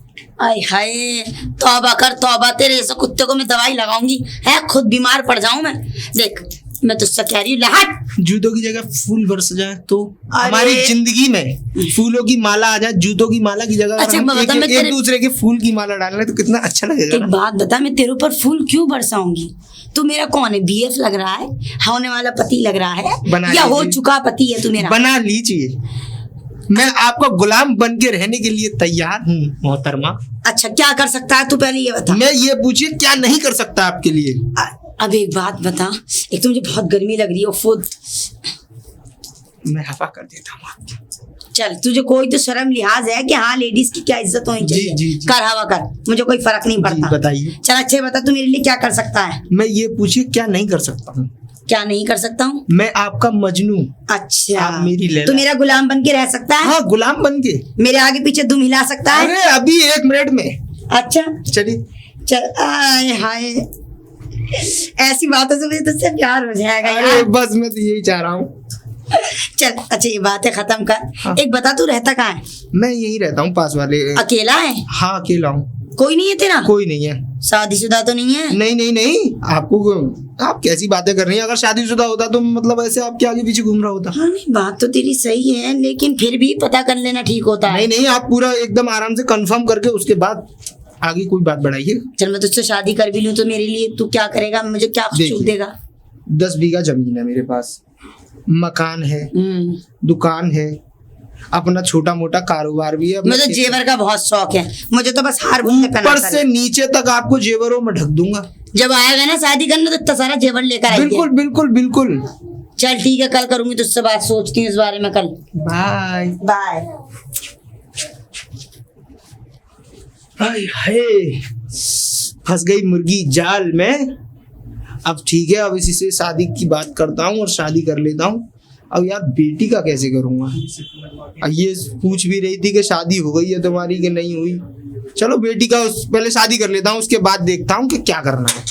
आय हाय, तौबा कर तौबा, तेरे ऐसे कुत्ते को मैं दवाई लगाऊंगी है, खुद बीमार पड़ जाऊं मैं। देख, मैं तुझसे कह रही हूँ, लहट।
जूतों की जगह फूल बरस जाए तो हमारी जिंदगी में फूलों की माला आ जाए, जूतों की माला की जगह
अच्छा,
हम
बता, मैं
एक दूसरे के फूल की माला डाल रहे तो कितना अच्छा लगेगा
एक
ना?
बात बता, मैं तेरे ऊपर फूल क्यों बरसाऊंगी? तू मेरा कौन है? BF लग रहा है? होने वाला पति लग रहा है?
बना
या हो
लीजिए।
चुका पति है तू मेरा?
बना लीजिए, मैं आपका गुलाम बन के रहने के लिए तैयार हूँ मोहतरमा।
अच्छा, क्या कर सकता है तू पहले ये बता।
मैं ये पूछिए क्या नहीं कर सकता आपके लिए?
अब एक बात बता, एक तो मुझे बहुत गर्मी लग रही है खुद।
मैं हवा कर देता हूँ आपकी।
चल, तुझे कोई तो शर्म लिहाज है कि हाँ लेडीज की क्या इज्जत होनी चाहिए।
जी।
कर हवा कर, मुझे कोई फर्क नहीं पड़ता।
बताइए।
चल अच्छे बता, तू मेरे लिए क्या कर सकता है?
मैं ये पूछिए क्या नहीं कर सकता हूँ?
क्या नहीं कर सकता हूँ?
मैं आपका मजनू।
अच्छा,
आप मेरी लैला।
तू मेरा गुलाम बन के रह सकता है?
हाँ, गुलाम बन के।
मेरे आगे पीछे दुम हिला सकता है?
अरे अभी 1 मिनट में।
अच्छा
चलिए।
चल, आय हाय, ऐसी बातों से मुझे तुझसे प्यार हो जाएगा
अरे
यार।
बस मैं तो यही चाह रहा हूँ।
चल अच्छा, ये बातें खत्म कर।
हाँ।
एक बता, तू रहता कहाँ है?
मैं यही रहता हूँ पास वाले।
अकेला है?
हाँ, अकेला हूँ।
कोई नहीं है तेरा?
कोई नहीं है।
शादीशुदा तो नहीं है?
नहीं, आप कैसी बातें कर रही हैं? अगर शादीशुदा होता तो मतलब ऐसे आपके आगे पीछे घूम रहा होता।
हाँ नहीं, बात तो तेरी सही है, लेकिन फिर भी पता कर लेना ठीक होता है।
नहीं, आप पूरा एकदम आराम से कंफर्म करके उसके बाद आगे कोई बात बढ़ाइए।
चल, मैं तुझसे शादी कर भी लूं तो मेरे लिए तू क्या करेगा? मुझे क्या छूट देगा?
10 बीघा जमीन है मेरे पास, मकान है, दुकान है, अपना छोटा मोटा कारोबार भी है।
मुझे जेवर का बहुत शौक है, मुझे तो बस हार बुनने पहना
ऊपर से नीचे तक आपको जेवरों में ढक दूंगा।
जब आएगा ना शादी करने तो इतना सारा जेवर लेकर आएंगे।
बिल्कुल।
चल ठीक है, कल करूंगी तुझसे बात, सोचती हूँ इस बारे में कल।
Bye
bye.
हाय, फंस गई मुर्गी जाल में। अब ठीक है, अब इसी से शादी की बात करता हूँ और शादी कर लेता हूँ। अब यार बेटी का कैसे करूंगा। अब ये पूछ भी रही थी कि शादी हो गई है तुम्हारी कि नहीं हुई। चलो बेटी का पहले शादी कर लेता हूँ, उसके बाद देखता हूँ कि क्या करना है।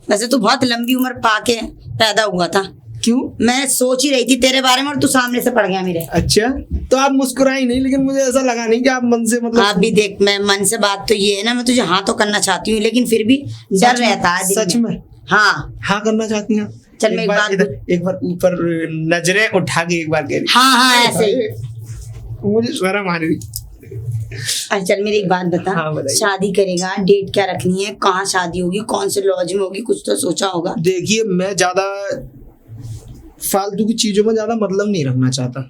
वैसे तू बहुत लंबी उम्र पाके पैदा हुआ था।
क्यों?
मैं सोच ही रही थी तेरे बारे में और तू सामने से पड़ गया मेरे।
अच्छा, तो आप मुस्कुराई नहीं, लेकिन मुझे ऐसा लगा नहीं कि आप मन से मतलब।
आप भी देख, मैं मन से बात तो ये है ना, मैं तुझे हाँ तो करना चाहती हूँ, लेकिन फिर भी डर रहता है दिल
सच में?
हाँ
हाँ करना चाहती हैं?
चल मैं
एक बार ऊपर नजरें उठा के एक बार कह रही।
हाँ हाँ ऐसे ही।
मुझे शर्म आ रही।
अच्छा चल मेरी एक बात बता,
हाँ, बताइए।
शादी करेगा, डेट क्या रखनी है, कहाँ शादी होगी, कौन से लॉज में होगी, कुछ तो सोचा होगा।
देखिए, मैं ज्यादा फालतू की चीजों में ज्यादा मतलब नहीं रखना चाहता।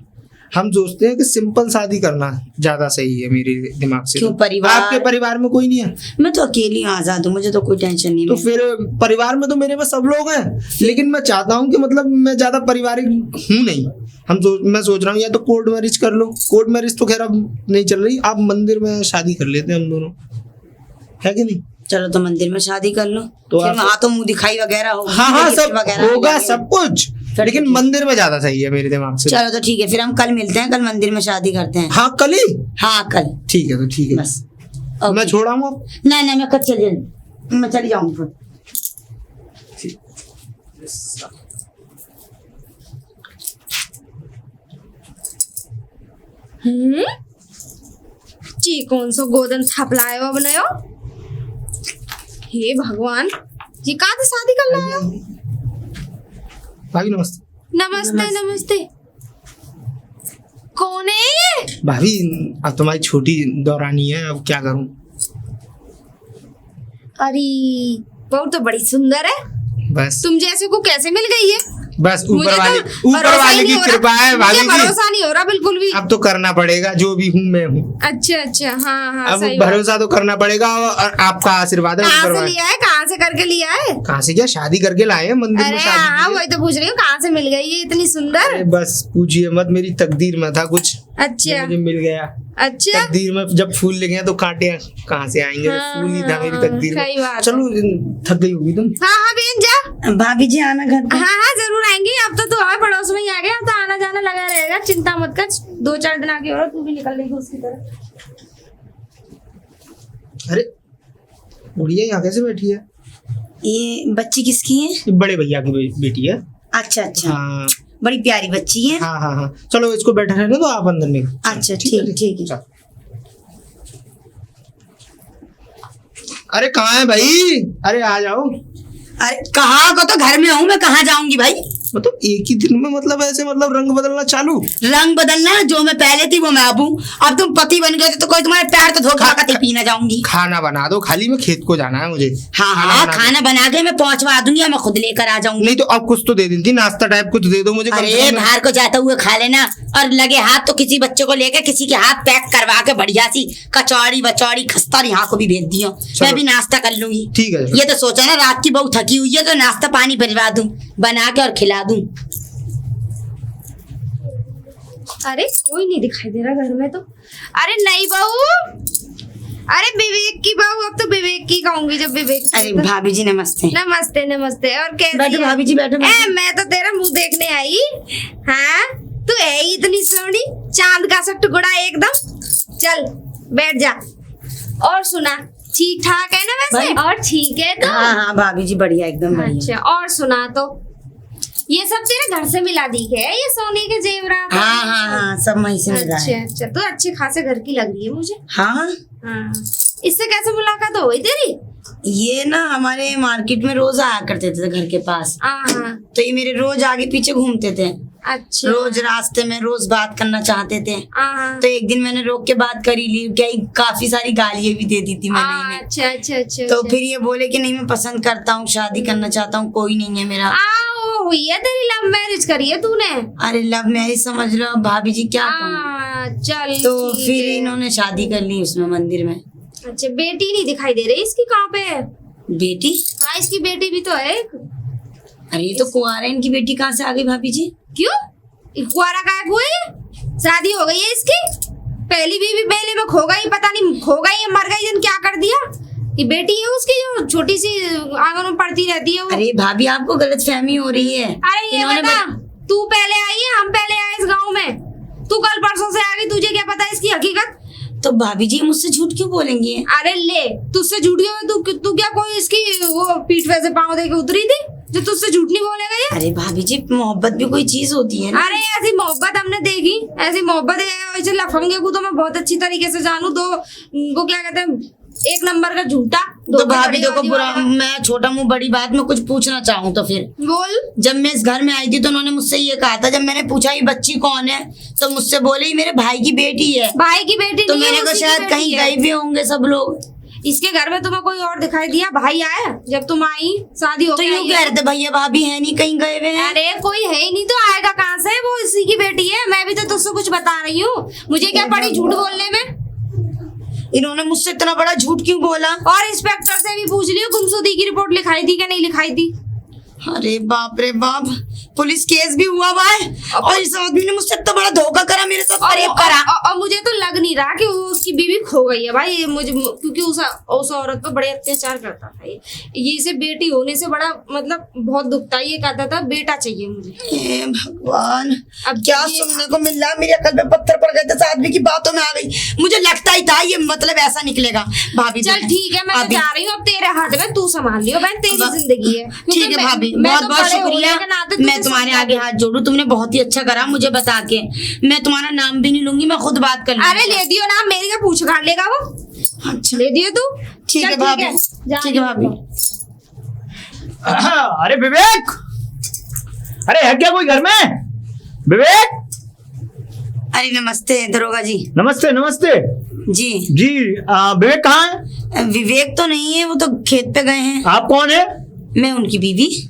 हम सोचते हैं कि सिंपल शादी करना ज्यादा सही है मेरे दिमाग से।
क्यों? परिवार?
आपके परिवार में कोई नहीं है?
मैं तो अकेली आजाद हूँ, मुझे तो कोई टेंशन नहीं
तो
है।
फिर परिवार में तो मेरे पास सब लोग हैं, लेकिन मैं चाहता हूँ कि मतलब मैं ज्यादा पारिवारिक हूँ नहीं। मैं सोच रहा हूँ या तो कोर्ट मैरिज कर लो। कोर्ट मैरिज तो खैर अब नहीं चल रही, आप मंदिर में शादी कर लेते हैं हम दोनों, है कि नहीं?
चलो तो मंदिर में शादी कर लो,
तो
फिर
आप-
वहाँ तो मुंह दिखाई वगैरह होगी।
हाँ हाँ,
गिफ्ट
सब
वगैरह
होगा,
मिलेंगे।
सब कुछ, लेकिन मंदिर में ज्यादा सही है मेरे दिमाग से।
चलो तो ठीक है, फिर हम कल मिलते हैं, कल मंदिर में शादी करते हैं।
हाँ कल ही?
हाँ कल।
ठीक है, तो ठीक है,
बस
मैं
ओके।
छोड़ा हूँ अब।
नहीं नहीं, मैं कल मैं चली जाऊंगी फिर।
जी कौन सो गोदन थपलायो बनायो। हे भगवान, जी कहाँ से शादी कर लायो।
भाभी नमस्ते।
नमस्ते नमस्ते। कौन है ये?
भाभी, अब तुम्हारी छोटी दौरानी है, अब क्या करूं।
अरे बहू तो बड़ी सुंदर है,
बस
तुम जैसे को कैसे मिल गई है?
बस
मुझे
ऊपर वाले
तो
ऊपर
भरोसा ही
वाले
नहीं
की
हो रहा।
कृपा है
मुझे
भाभी जी।
भरोसा नहीं हो रहा बिल्कुल भी।
अब तो करना पड़ेगा, जो भी हूँ मैं हूँ।
अच्छा अच्छा, हाँ हाँ
अब
सही बात।
भरोसा तो करना पड़ेगा, और आपका आशीर्वाद है
कहाँ
ऊपर
से
वाले।
लिया है, कहाँ से करके लिया है?
कहाँ से क्या, शादी करके लाए हैं, मंदिर में
अरे
शादी
हाँ
की है।
वही तो पूछ रही हूँ, कहाँ से मिल गई ये इतनी सुंदर?
अरे बस पूछिए मत, मेरी तकदीर में था कुछ,
अच्छा
जो मुझे मिल गया।
अच्छा।
तकदीर में जब फूल लगे हैं तो कांटे कहाँ से आएंगे।
हाँ,
फूल ही था मेरी तकदीर
सही
में।
बात है।
चलो, थक गई होगी तुम।
हाँ हाँ बहन जा।
भाभी जी आना घर पे।
हाँ हाँ जरूर आएंगे, अब तो तुम्हारे पड़ोस में ही आ गए, अब तो आना जाना लगा रहेगा, चिंता मत कर। 2-4 दिन आगे और तू भी निकल लेगी उसकी तरफ।
अरे बुढ़िया यहाँ कैसे बैठी है?
ये बच्ची किसकी है?
ये बड़े भैया की बेटी है।
अच्छा अच्छा,
हाँ
बड़ी प्यारी बच्ची है।
हाँ हाँ हाँ, चलो इसको बैठा रहने दो, आप अंदर में।
अच्छा ठीक है।
चलो। अरे कहाँ है भाई? अरे आ जाओ।
अरे कहाँ को, तो घर में हूँ मैं, कहाँ जाऊंगी भाई।
मतलब एक ही दिन में मतलब ऐसे मतलब रंग बदलना चालू?
रंग बदलना, जो मैं पहले थी वो मैं अब हूँ। अब तुम पति बन गए थे तो कोई तुम्हारे पैर तो धोखा कतई पीना जाऊंगी।
खाना बना दो, खाली में खेत को जाना है मुझे।
हाँ
खाना
हाँ,
बना दो।
खाना बना के मैं पहुंचवा दूंगी, या मैं खुद लेकर आ जाऊंगी।
नहीं तो अब कुछ तो दे देती, नाश्ता टाइप कुछ दे दो मुझे। कम से
अरे
कम।
बाहर को जाते हुए खा लेना, और लगे हाथ तो किसी बच्चे को लेकर किसी के हाथ पैक करवा के बढ़िया सी कचौड़ी बचौड़ी खस्ता यहाँ को भी भेज दियो, मैं भी नाश्ता कर लूंगी।
ठीक है।
ये तो सोचा ना रात की बहू थकी हुई है तो नाश्ता पानी भिजवा दूं, बना के और खिला दूं।
अरे कोई नहीं दिखाई दे रहा घर में तो। अरे नहीं बहू, अरे विवेक की बहू, अब तो विवेक की कहूंगी जब विवेक की
अरे
तो।
भाभी जी नमस्ते।
नमस्ते नमस्ते। और कैसी
बैठो
है?
भाभी जी, बैठो, बैठो।
ए, मैं तो तेरा मुंह देखने आई। हाँ तू है ही इतनी सोहनी, चांद का सा टुकड़ा एकदम। चल बैठ जा। और सुना, ठीक ठाक है ना वैसे?
भाई।
और ठीक है तो?
हाँ हाँ भाभी जी बढ़िया, एकदम बढ़िया।
अच्छा, और सुना तो, ये सब तेरे घर से मिला दी है, ये सोने के जेवरात?
हाँ हाँ हाँ, सब वहीं से मिला
अच्छा
है।
अच्छा, तो अच्छे खासे घर की लग रही है मुझे।
हाँ
हाँ, इससे कैसे मुलाकात हो गई तेरी?
ये ना हमारे मार्केट में रोज आया करते थे घर के पास,
हाँ
तो ये मेरे रोज आगे पीछे घूमते थे,
अच्छा।
रोज रास्ते में रोज बात करना चाहते थे।
हाँ
तो एक दिन मैंने रोक के बात करी ली, क्या काफी सारी गालियां भी दे दी थी मैंने इन्हें।
अच्छा अच्छा अच्छा।
तो
अच्छा।
फिर ये बोले कि नहीं मैं पसंद करता हूँ, शादी करना चाहता हूँ, कोई नहीं है मेरा।
वो हुई है तेरी, लव मैरिज करी है तूने?
अरे लव मैरिज समझ लो भाभी जी, क्या कहूँ।
चल
तो
ठीक
फिर
है।
इन्होंने शादी कर ली उसमें मंदिर में।
अच्छा, बेटी नहीं दिखाई दे रही इसकी, कहाँ पे है?
बेटी?
हाँ इसकी बेटी भी तो है एक।
अरे ये तो कुंवारा है, इनकी बेटी कहाँ से आ गई भाभी जी?
क्यों, कुआरा गायब हुई है? शादी हो गई है इसकी? पहली बीवी मेले में खो गई, पता नहीं खो गई है मर गई, जन क्या कर दिया ये बेटी है उसकी जो छोटी सी आंगन में पढ़ती रहती है वो।
अरे भाभी आपको गलतफहमी हो रही है।
अरे ये
इन्होंने
बता, तू पहले आई है हम पहले आए इस गांव में? तू कल परसों से आ गई, तुझे क्या पता इसकी हकीकत?
तो भाभी जी मुझसे झूठ क्यों बोलेंगे?
अरे ले, तुझसे झूठ क्यों? तू क्या कोई इसकी वो पीठ पे से पाँव दे के उतरी थी जो तुझसे झूठ नहीं बोलेगा ये?
अरे भाभी जी मोहब्बत भी कोई चीज होती है ना।
अरे ऐसी मोहब्बत हमने देखी, ऐसी मोहब्बत है। ऐसे लफंगे को तो मैं बहुत अच्छी तरीके से जानू। दो वो क्या कहते हैं, एक नंबर का झूठा।
तो भाभी देखो बुरा, मैं छोटा मुंह बड़ी बात में कुछ पूछना चाहूँ तो फिर
बोल।
जब मैं इस घर में आई थी तो उन्होंने मुझसे ये कहा था, जब मैंने पूछा ये बच्ची कौन है तो मुझसे बोले ये मेरे भाई की बेटी है।
भाई की बेटी
तो
नहीं है,
मैंने कहा
उसी की
शायद
बेटी
कहीं
है।
गए भी होंगे सब लोग।
इसके घर में तुम्हें कोई और दिखाई दिया? भाई आया जब तुम आई, शादी हो
तो
गई
यूँ कह रहे थे भैया भाभी है नहीं, कहीं गए हुए हैं।
अरे कोई है ही नहीं तो आएगा कहाँ से? वो इसी की बेटी है। मैं भी तो तुझसे कुछ बता रही हूँ, मुझे क्या पड़ी झूठ बोलने में?
इन्होंने मुझसे इतना बड़ा झूठ क्यों बोला?
और इंस्पेक्टर से भी पूछ लियो गुमशुदगी की रिपोर्ट लिखाई थी क्या नहीं लिखाई थी?
अरे बाप रे बाप, पुलिस केस भी हुआ हुआ है और इस आदमी ने मुझसे इतना बड़ा धोखा करा, मेरे साथ फरेब करा।
और मुझे तो लग नहीं रहा कि वो उसकी बीवी खो गई है भाई। मुझे क्योंकि उस औरत पर बड़े अत्याचार करता था ये इसे बेटी होने से बड़ा मतलब बहुत दुखता है। ये कहता था बेटा चाहिए मुझे।
हे भगवान,
अब
क्या
ये-
सुनने को मिल रहा है? मेरे अकल पे पत्थर पड़ गए थे, इस आदमी की बातों में आ गई। मुझे लगता ही था ये मतलब ऐसा निकलेगा। भाभी
चल ठीक है, मैं तो
अभी-
जा रही हूँ। अब तेरे हाथ में, तू संभाल लियो बहन, तेरी
अब-
जिंदगी है। क्योंकि
ठीक है
मैं-
भाभी,
मैं
बहुत
तो
बहुत
बड़े होने
शुक्रिया।
के नाते
मैं
तुझे
तुम्हारे
समझा
आगे हाथ जोड़ू, तुमने बहुत ही अच्छा करा मुझे बता के। मैं तुम्हारा नाम भी नहीं लूंगी, मैं खुद बात कर लूंगी।
अरे ले दियो ना, मेरी क्या पूछ काट लेगा वो?
अच्छा
ले दियो तू।
ठीक
चल,
है भाभी,
जा
ठीक है भाभी।
अरे विवेक, अरे है क्या कोई घर में? विवेक,
अरे नमस्ते दरोगा जी।
नमस्ते नमस्ते
जी
जी। विवेक कहाँ है?
विवेक तो नहीं है, वो तो खेत पे गए हैं।
आप कौन है?
मैं उनकी बीवी।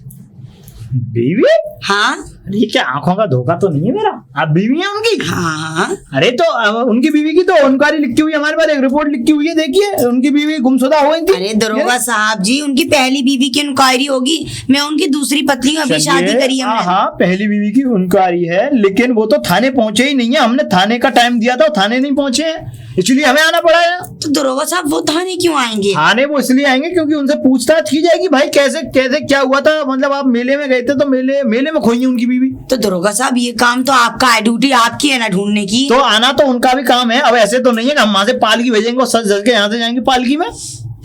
बीवी?
हाँ
अरे क्या आंखों का धोखा तो नहीं है मेरा? आप बीवी हैं उनकी?
हाँ।
अरे तो उनकी बीवी की तो इंक्वायरी लिखी हुई है हमारे पास, एक रिपोर्ट लिखी हुई है, देखिए उनकी बीवी गुमशुदा हो गई थी।
अरे दरोगा साहब जी, उनकी पहली बीवी की इंक्वायरी होगी। मैं उनकी दूसरी पत्नी हूँ, अभी
चलिए,
शादी करी है मैंने।
हाँ पहली बीवी की इंक्वायरी है, लेकिन वो तो थाने पहुंचे ही नहीं है। हमने थाने का टाइम दिया था, वो थाने नहीं पहुंचे हैं, इसलिए हमें आना पड़ा है।
तो दरोगा साहब वो थाने क्यों आएंगे?
थाने वो इसलिए आएंगे क्योंकि उनसे पूछताछ की जाएगी, भाई कैसे कैसे क्या हुआ था। मतलब आप मेले में गए थे तो मेले में खोई है उनकी बीवी।
तो दरोगा साहब ये काम तो आपका है, ड्यूटी आपकी है ना ढूंढने की।
तो आना तो उनका भी काम है। अब ऐसे तो नहीं है कि हम वहां से पालकी भेजेंगे और सज सज के यहाँ से जाएंगे पालकी में।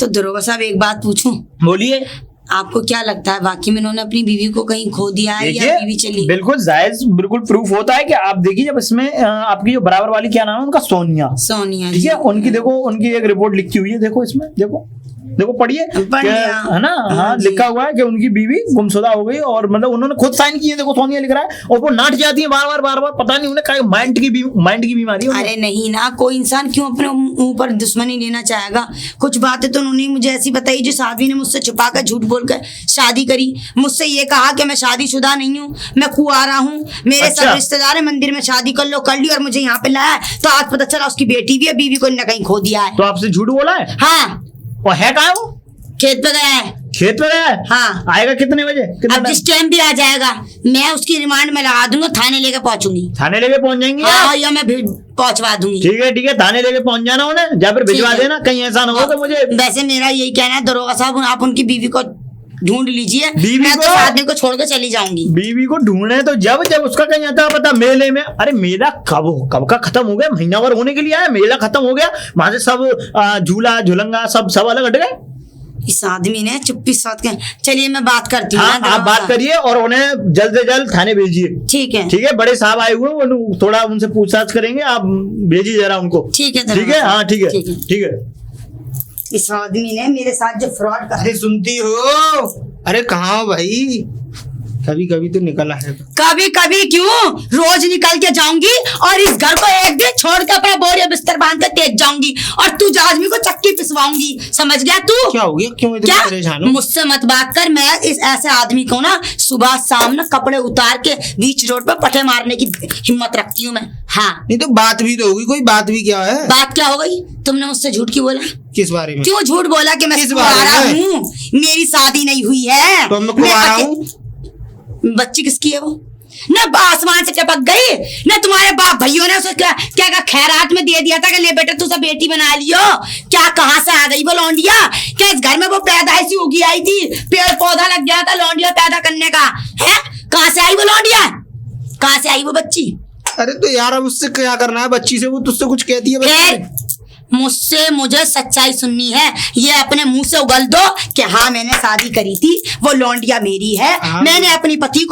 तो दरोगा साहब एक बात पूछूं,
बोलिए।
आपको क्या लगता है वाकई में उन्होंने अपनी बीवी को कहीं खो दिया है या बीवी चली?
बिल्कुल जायज, बिल्कुल प्रूफ होता है कि आप देखिए, जब इसमें आपकी जो बराबर वाली क्या नाम है उनका, सोनिया,
सोनिया
ठीक
जी।
है, उनकी देखो, उनकी एक रिपोर्ट लिखी हुई है, देखो इसमें, देखो देखो पढ़िए,
बढ़िया।
है ना। हाँ
जी।
लिखा हुआ है कि उनकी बीवी गुमशुदा हो गई और मतलब उन्होंने खुद साइन किए, देखो सोनिया लिख रहा है, और वो नाट जाती है बार बार, पता नहीं उन्हें माइंड की बीमारी है उन्हें।
अरे नहीं ना, कोई इंसान क्यों अपने ऊपर दुश्मनी लेना चाहेगा? कुछ बातें तो उन्होंने मुझे ऐसी बताई जो साध्वी ने मुझसे छुपाकर झूठ बोलकर शादी करी। मुझसे ये कहा कि मैं शादीशुदा नहीं हूँ, मैं कुंवारा हूँ, मेरे
अच्छा।
सब रिश्तेदार है, मंदिर में शादी कर लो, कर ली, और मुझे यहाँ पे लाया तो आज पता चला उसकी बेटी भी है, बीवी को इन्होंने कहीं खो दिया है।
तो आपसे झूठ बोला है?
हाँ,
और है कहाँ वो?
खेत पे गया है।
खेत में गया है?
हाँ।
आएगा कितने बजे? कितने
अब
टाइम?
जिस टाइम भी आ जाएगा मैं उसकी रिमांड में लगा दूंगा, थाने लेके पहुंचूंगी।
थाने लेके पहुंच जाएंगे
हाँ,
आप?
या मैं भी पहुंचवा दूंगी।
ठीक है, थाने लेके पहुंच जाना उन्हें, या फिर भिजवा
ठीक है।
देना, कहीं ऐसा ना हो कि मुझे।
वैसे मेरा यही कहना है दरोगा साहब, आप उनकी बीवी को ढूंढ लीजिए।
बीवी
मैं तो
को?
आदमी को छोड़ के चली जाऊंगी।
बीवी को ढूंढे तो जब उसका कहीं आता पता मेले में। अरे मेला कब का खत्म हो गया, महीना भर होने के लिए आया, मेला खत्म हो गया, वहां से सब झूला झुलंगा सब अलग हट गए।
इस आदमी ने चुप्पी साथ के। चलिए मैं बात करती हूँ
हाँ
ना
आप
दरोगा
बात
साहब।
करिए और उन्हें जल्द से जल्द थाने भेजिए।
ठीक है,
ठीक है, बड़े साहब आए हुए हैं, वो थोड़ा उनसे पूछताछ करेंगे, आप भेजिए जरा उनको।
ठीक है
ठीक
दरोगा
है,
साहब।
हाँ ठीक है,
ठीक है।
ठीक है।
इस आदमी ने मेरे साथ जो फ्रॉड कर।
अरे सुनती हो? अरे कहाँ हो भाई? कभी कभी तो निकल आएगा।
कभी कभी क्यों, रोज निकल के जाऊंगी और इस घर को एक दिन छोड़ के अपना बोरिया बिस्तर बांध के तेज जाऊंगी और तू आदमी को चक्की पिसवाऊंगी। समझ गया तू?
क्या हो गया, क्यों इतनी
क्या?
परेशान हो?
मुझसे मत बात कर। मैं इस ऐसे आदमी को ना सुबह शाम ना कपड़े उतार के बीच रोड पे पटे मारने की हिम्मत रखती हूँ मैं। हाँ,
नहीं तो बात भी तो होगी, कोई बात भी क्या है?
बात क्या हो गई? तुमने मुझसे झूठ क्यों बोला?
किस बारे में?
क्यों झूठ बोला कि मैं
किस बारे
कुंवारा
में?
हूँ, मेरी शादी नहीं हुई है?
तो मैं कुंवारा हूँ?
बच्ची किसकी है वो? न आसमान से टपक गई, न तुम्हारे बाप भैयों ने उसे क्या क्या खैरात में दे दिया था कि ले बेटा तू सब बेटी बना लियो। क्या कहाँ से आ गई वो लौंडिया? क्या इस घर में वो पैदाइशी होगी आई थी, पेड़ पौधा लग गया था लौंडिया पैदा करने का है? कहाँ से आई वो लौंडिया? कहाँ से आई वो बच्ची?
अरे तो यार अब उससे क्या करना है बच्ची से? वो तुझसे कुछ कहती है बच्ची?
मुझसे मुझे सच्चाई सुननी है। ये अपने मुंह से उगल दो कि हाँ मैंने शादी करी थी, वो लौंडिया मेरी है। मैंने अपनी पत्नी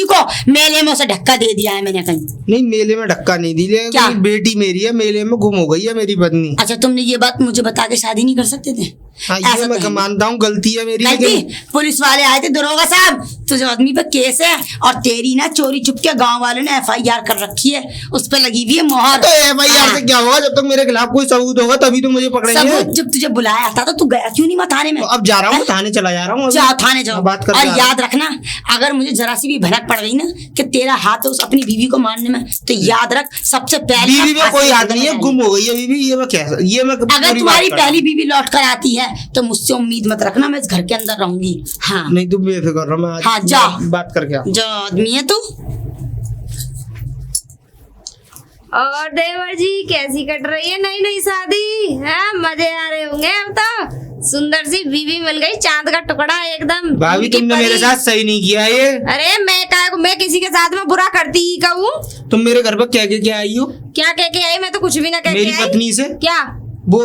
को मेले में उसे धक्का दे दिया है मैंने कहीं।
नहीं मेले में धक्का नहीं दी,
क्या?
बेटी मेरी है, मेले में गुम हो गई है मेरी पत्नी।
अच्छा तुमने ये बात मुझे बता के शादी नहीं कर सकते थे?
हाँ ये मैं मानता हूँ गलती है मेरी, लेकिन
पुलिस वाले आए थे, दरोगा साहब तुझे आदमी पे केस है और तेरी ना चोरी चुप के गाँव वालों ने FIR कर रखी है, उस पर लगी हुई है मोहर।
तो FIR से क्या होगा? जब तक मेरे खिलाफ कोई सबूत होगा तभी तो मुझे पकड़ेंगे।
सबूत जब तुझे बुलाया था तो तू गया क्यों नहीं थाने में?
तो अब जा रहा हूँ, थाने चला जा रहा हूँ।
जाओ थाने जाओ,
बात कर।
और याद रखना अगर मुझे जरा सी भी भनक पड़ गई ना कि तेरा हाथ है उस अपनी बीवी को मारने में, तो याद रख सबसे पहले
बीवी में कोई हाथ नहीं है, गुम हो गई है बीवी। ये मैं क्या, ये मैं
अगर तुम्हारी पहली बीवी लौट कर आती है तो मुझसे उम्मीद मत रखना मैं इस घर के अंदर रहूंगी। हाँ
नहीं तुम बेफिक्र रहो, मैं
हाँ जा
बात करके आओ।
जो आदमी है तू।
और देवर जी कैसी कट रही है नई नई शादी? है मजे आ रहे होंगे अब तो। सुंदर सी बीवी मिल गई, चांद का टुकड़ा एकदम।
भाभी तुमने मेरे साथ सही नहीं किया ये।
अरे मैं किसी के साथ में बुरा करती ही कहूँ?
तुम मेरे घर पर क्या क्या आई हो?
क्या कह के आई? मैं तो कुछ भी ना कह के
मेरी
आई।
पत्नी से
क्या?
वो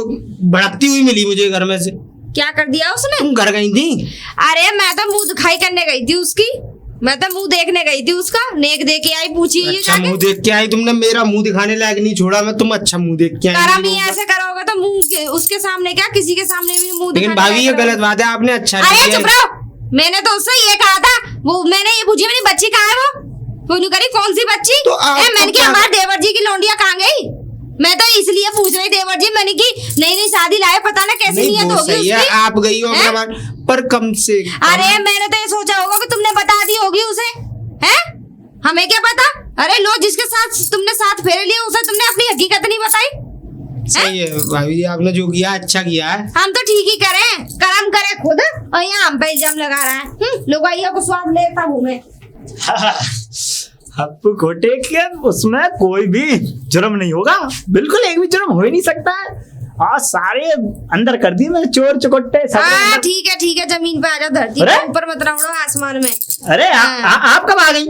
भड़कती हुई मिली मुझे घर में से।
क्या कर दिया उसने?
तुम घर गई थी?
अरे मैं तो मुंह दिखाई करने गई थी उसकी, मैं तो मुंह देखने गई थी उसका, नेक दे के आई। पूछिए ये
अच्छा
जाके।
मुंह देख के आई? तुमने मेरा मुंह दिखाने लायक नहीं छोड़ा, मैं तुम अच्छा मुंह देख के आई।
करम ही ऐसे करोगे तो मुंह उसके सामने क्या किसी के सामने भी मुंह
लेकिन
दिखाने
भाभी ये
लायक
गलत बात है, आपने अच्छा नहीं
अरे
किया।
चुप रहो, मैंने तो उससे ये कहा था, वो मैंने ये पूछी मेरी बच्ची कहाँ है? वो करी कौन सी बच्ची?
तो आप
मैंने
तो
की
क्या-
हमारे देवर जी की लौंडिया कहाँ गई? मैं तो इसलिए पूछ रही देवर जी, मैंने की नई नई शादी लाए, पता ना कैसी
नहीं
नियत
वो
होगी
सही है,
उसकी।
आप गई हो अपने बार, पर कम से कम।
अरे मैंने तो ये सोचा होगा कि तुमने बता दी होगी उसे, हैं? हमें क्या पता? अरे लो जिसके साथ तुमने साथ फेरे लिए उसे तुमने अपनी हकीकत नहीं बताई।
सही है भाभी, आपने जो किया अच्छा किया है।
हम तो ठीक ही करें, कर्म करे खुद और यहाँ हम पे इल्जाम लगा रहा है। लुगाइयों को स्वाद लेता घूमे।
हप्पू खोटे के उसमें कोई भी जुर्म नहीं होगा, बिल्कुल एक भी जुर्म हो ही नहीं सकता है। और सारे अंदर कर दिए मैंने, चोर चकोट्टे सब
हाँ
अंदर।
ठीक है जमीन पे आ जाओ, धरती
अरे?
के ऊपर मत रौड़ो आसमान में।
अरे आप कब आ गई?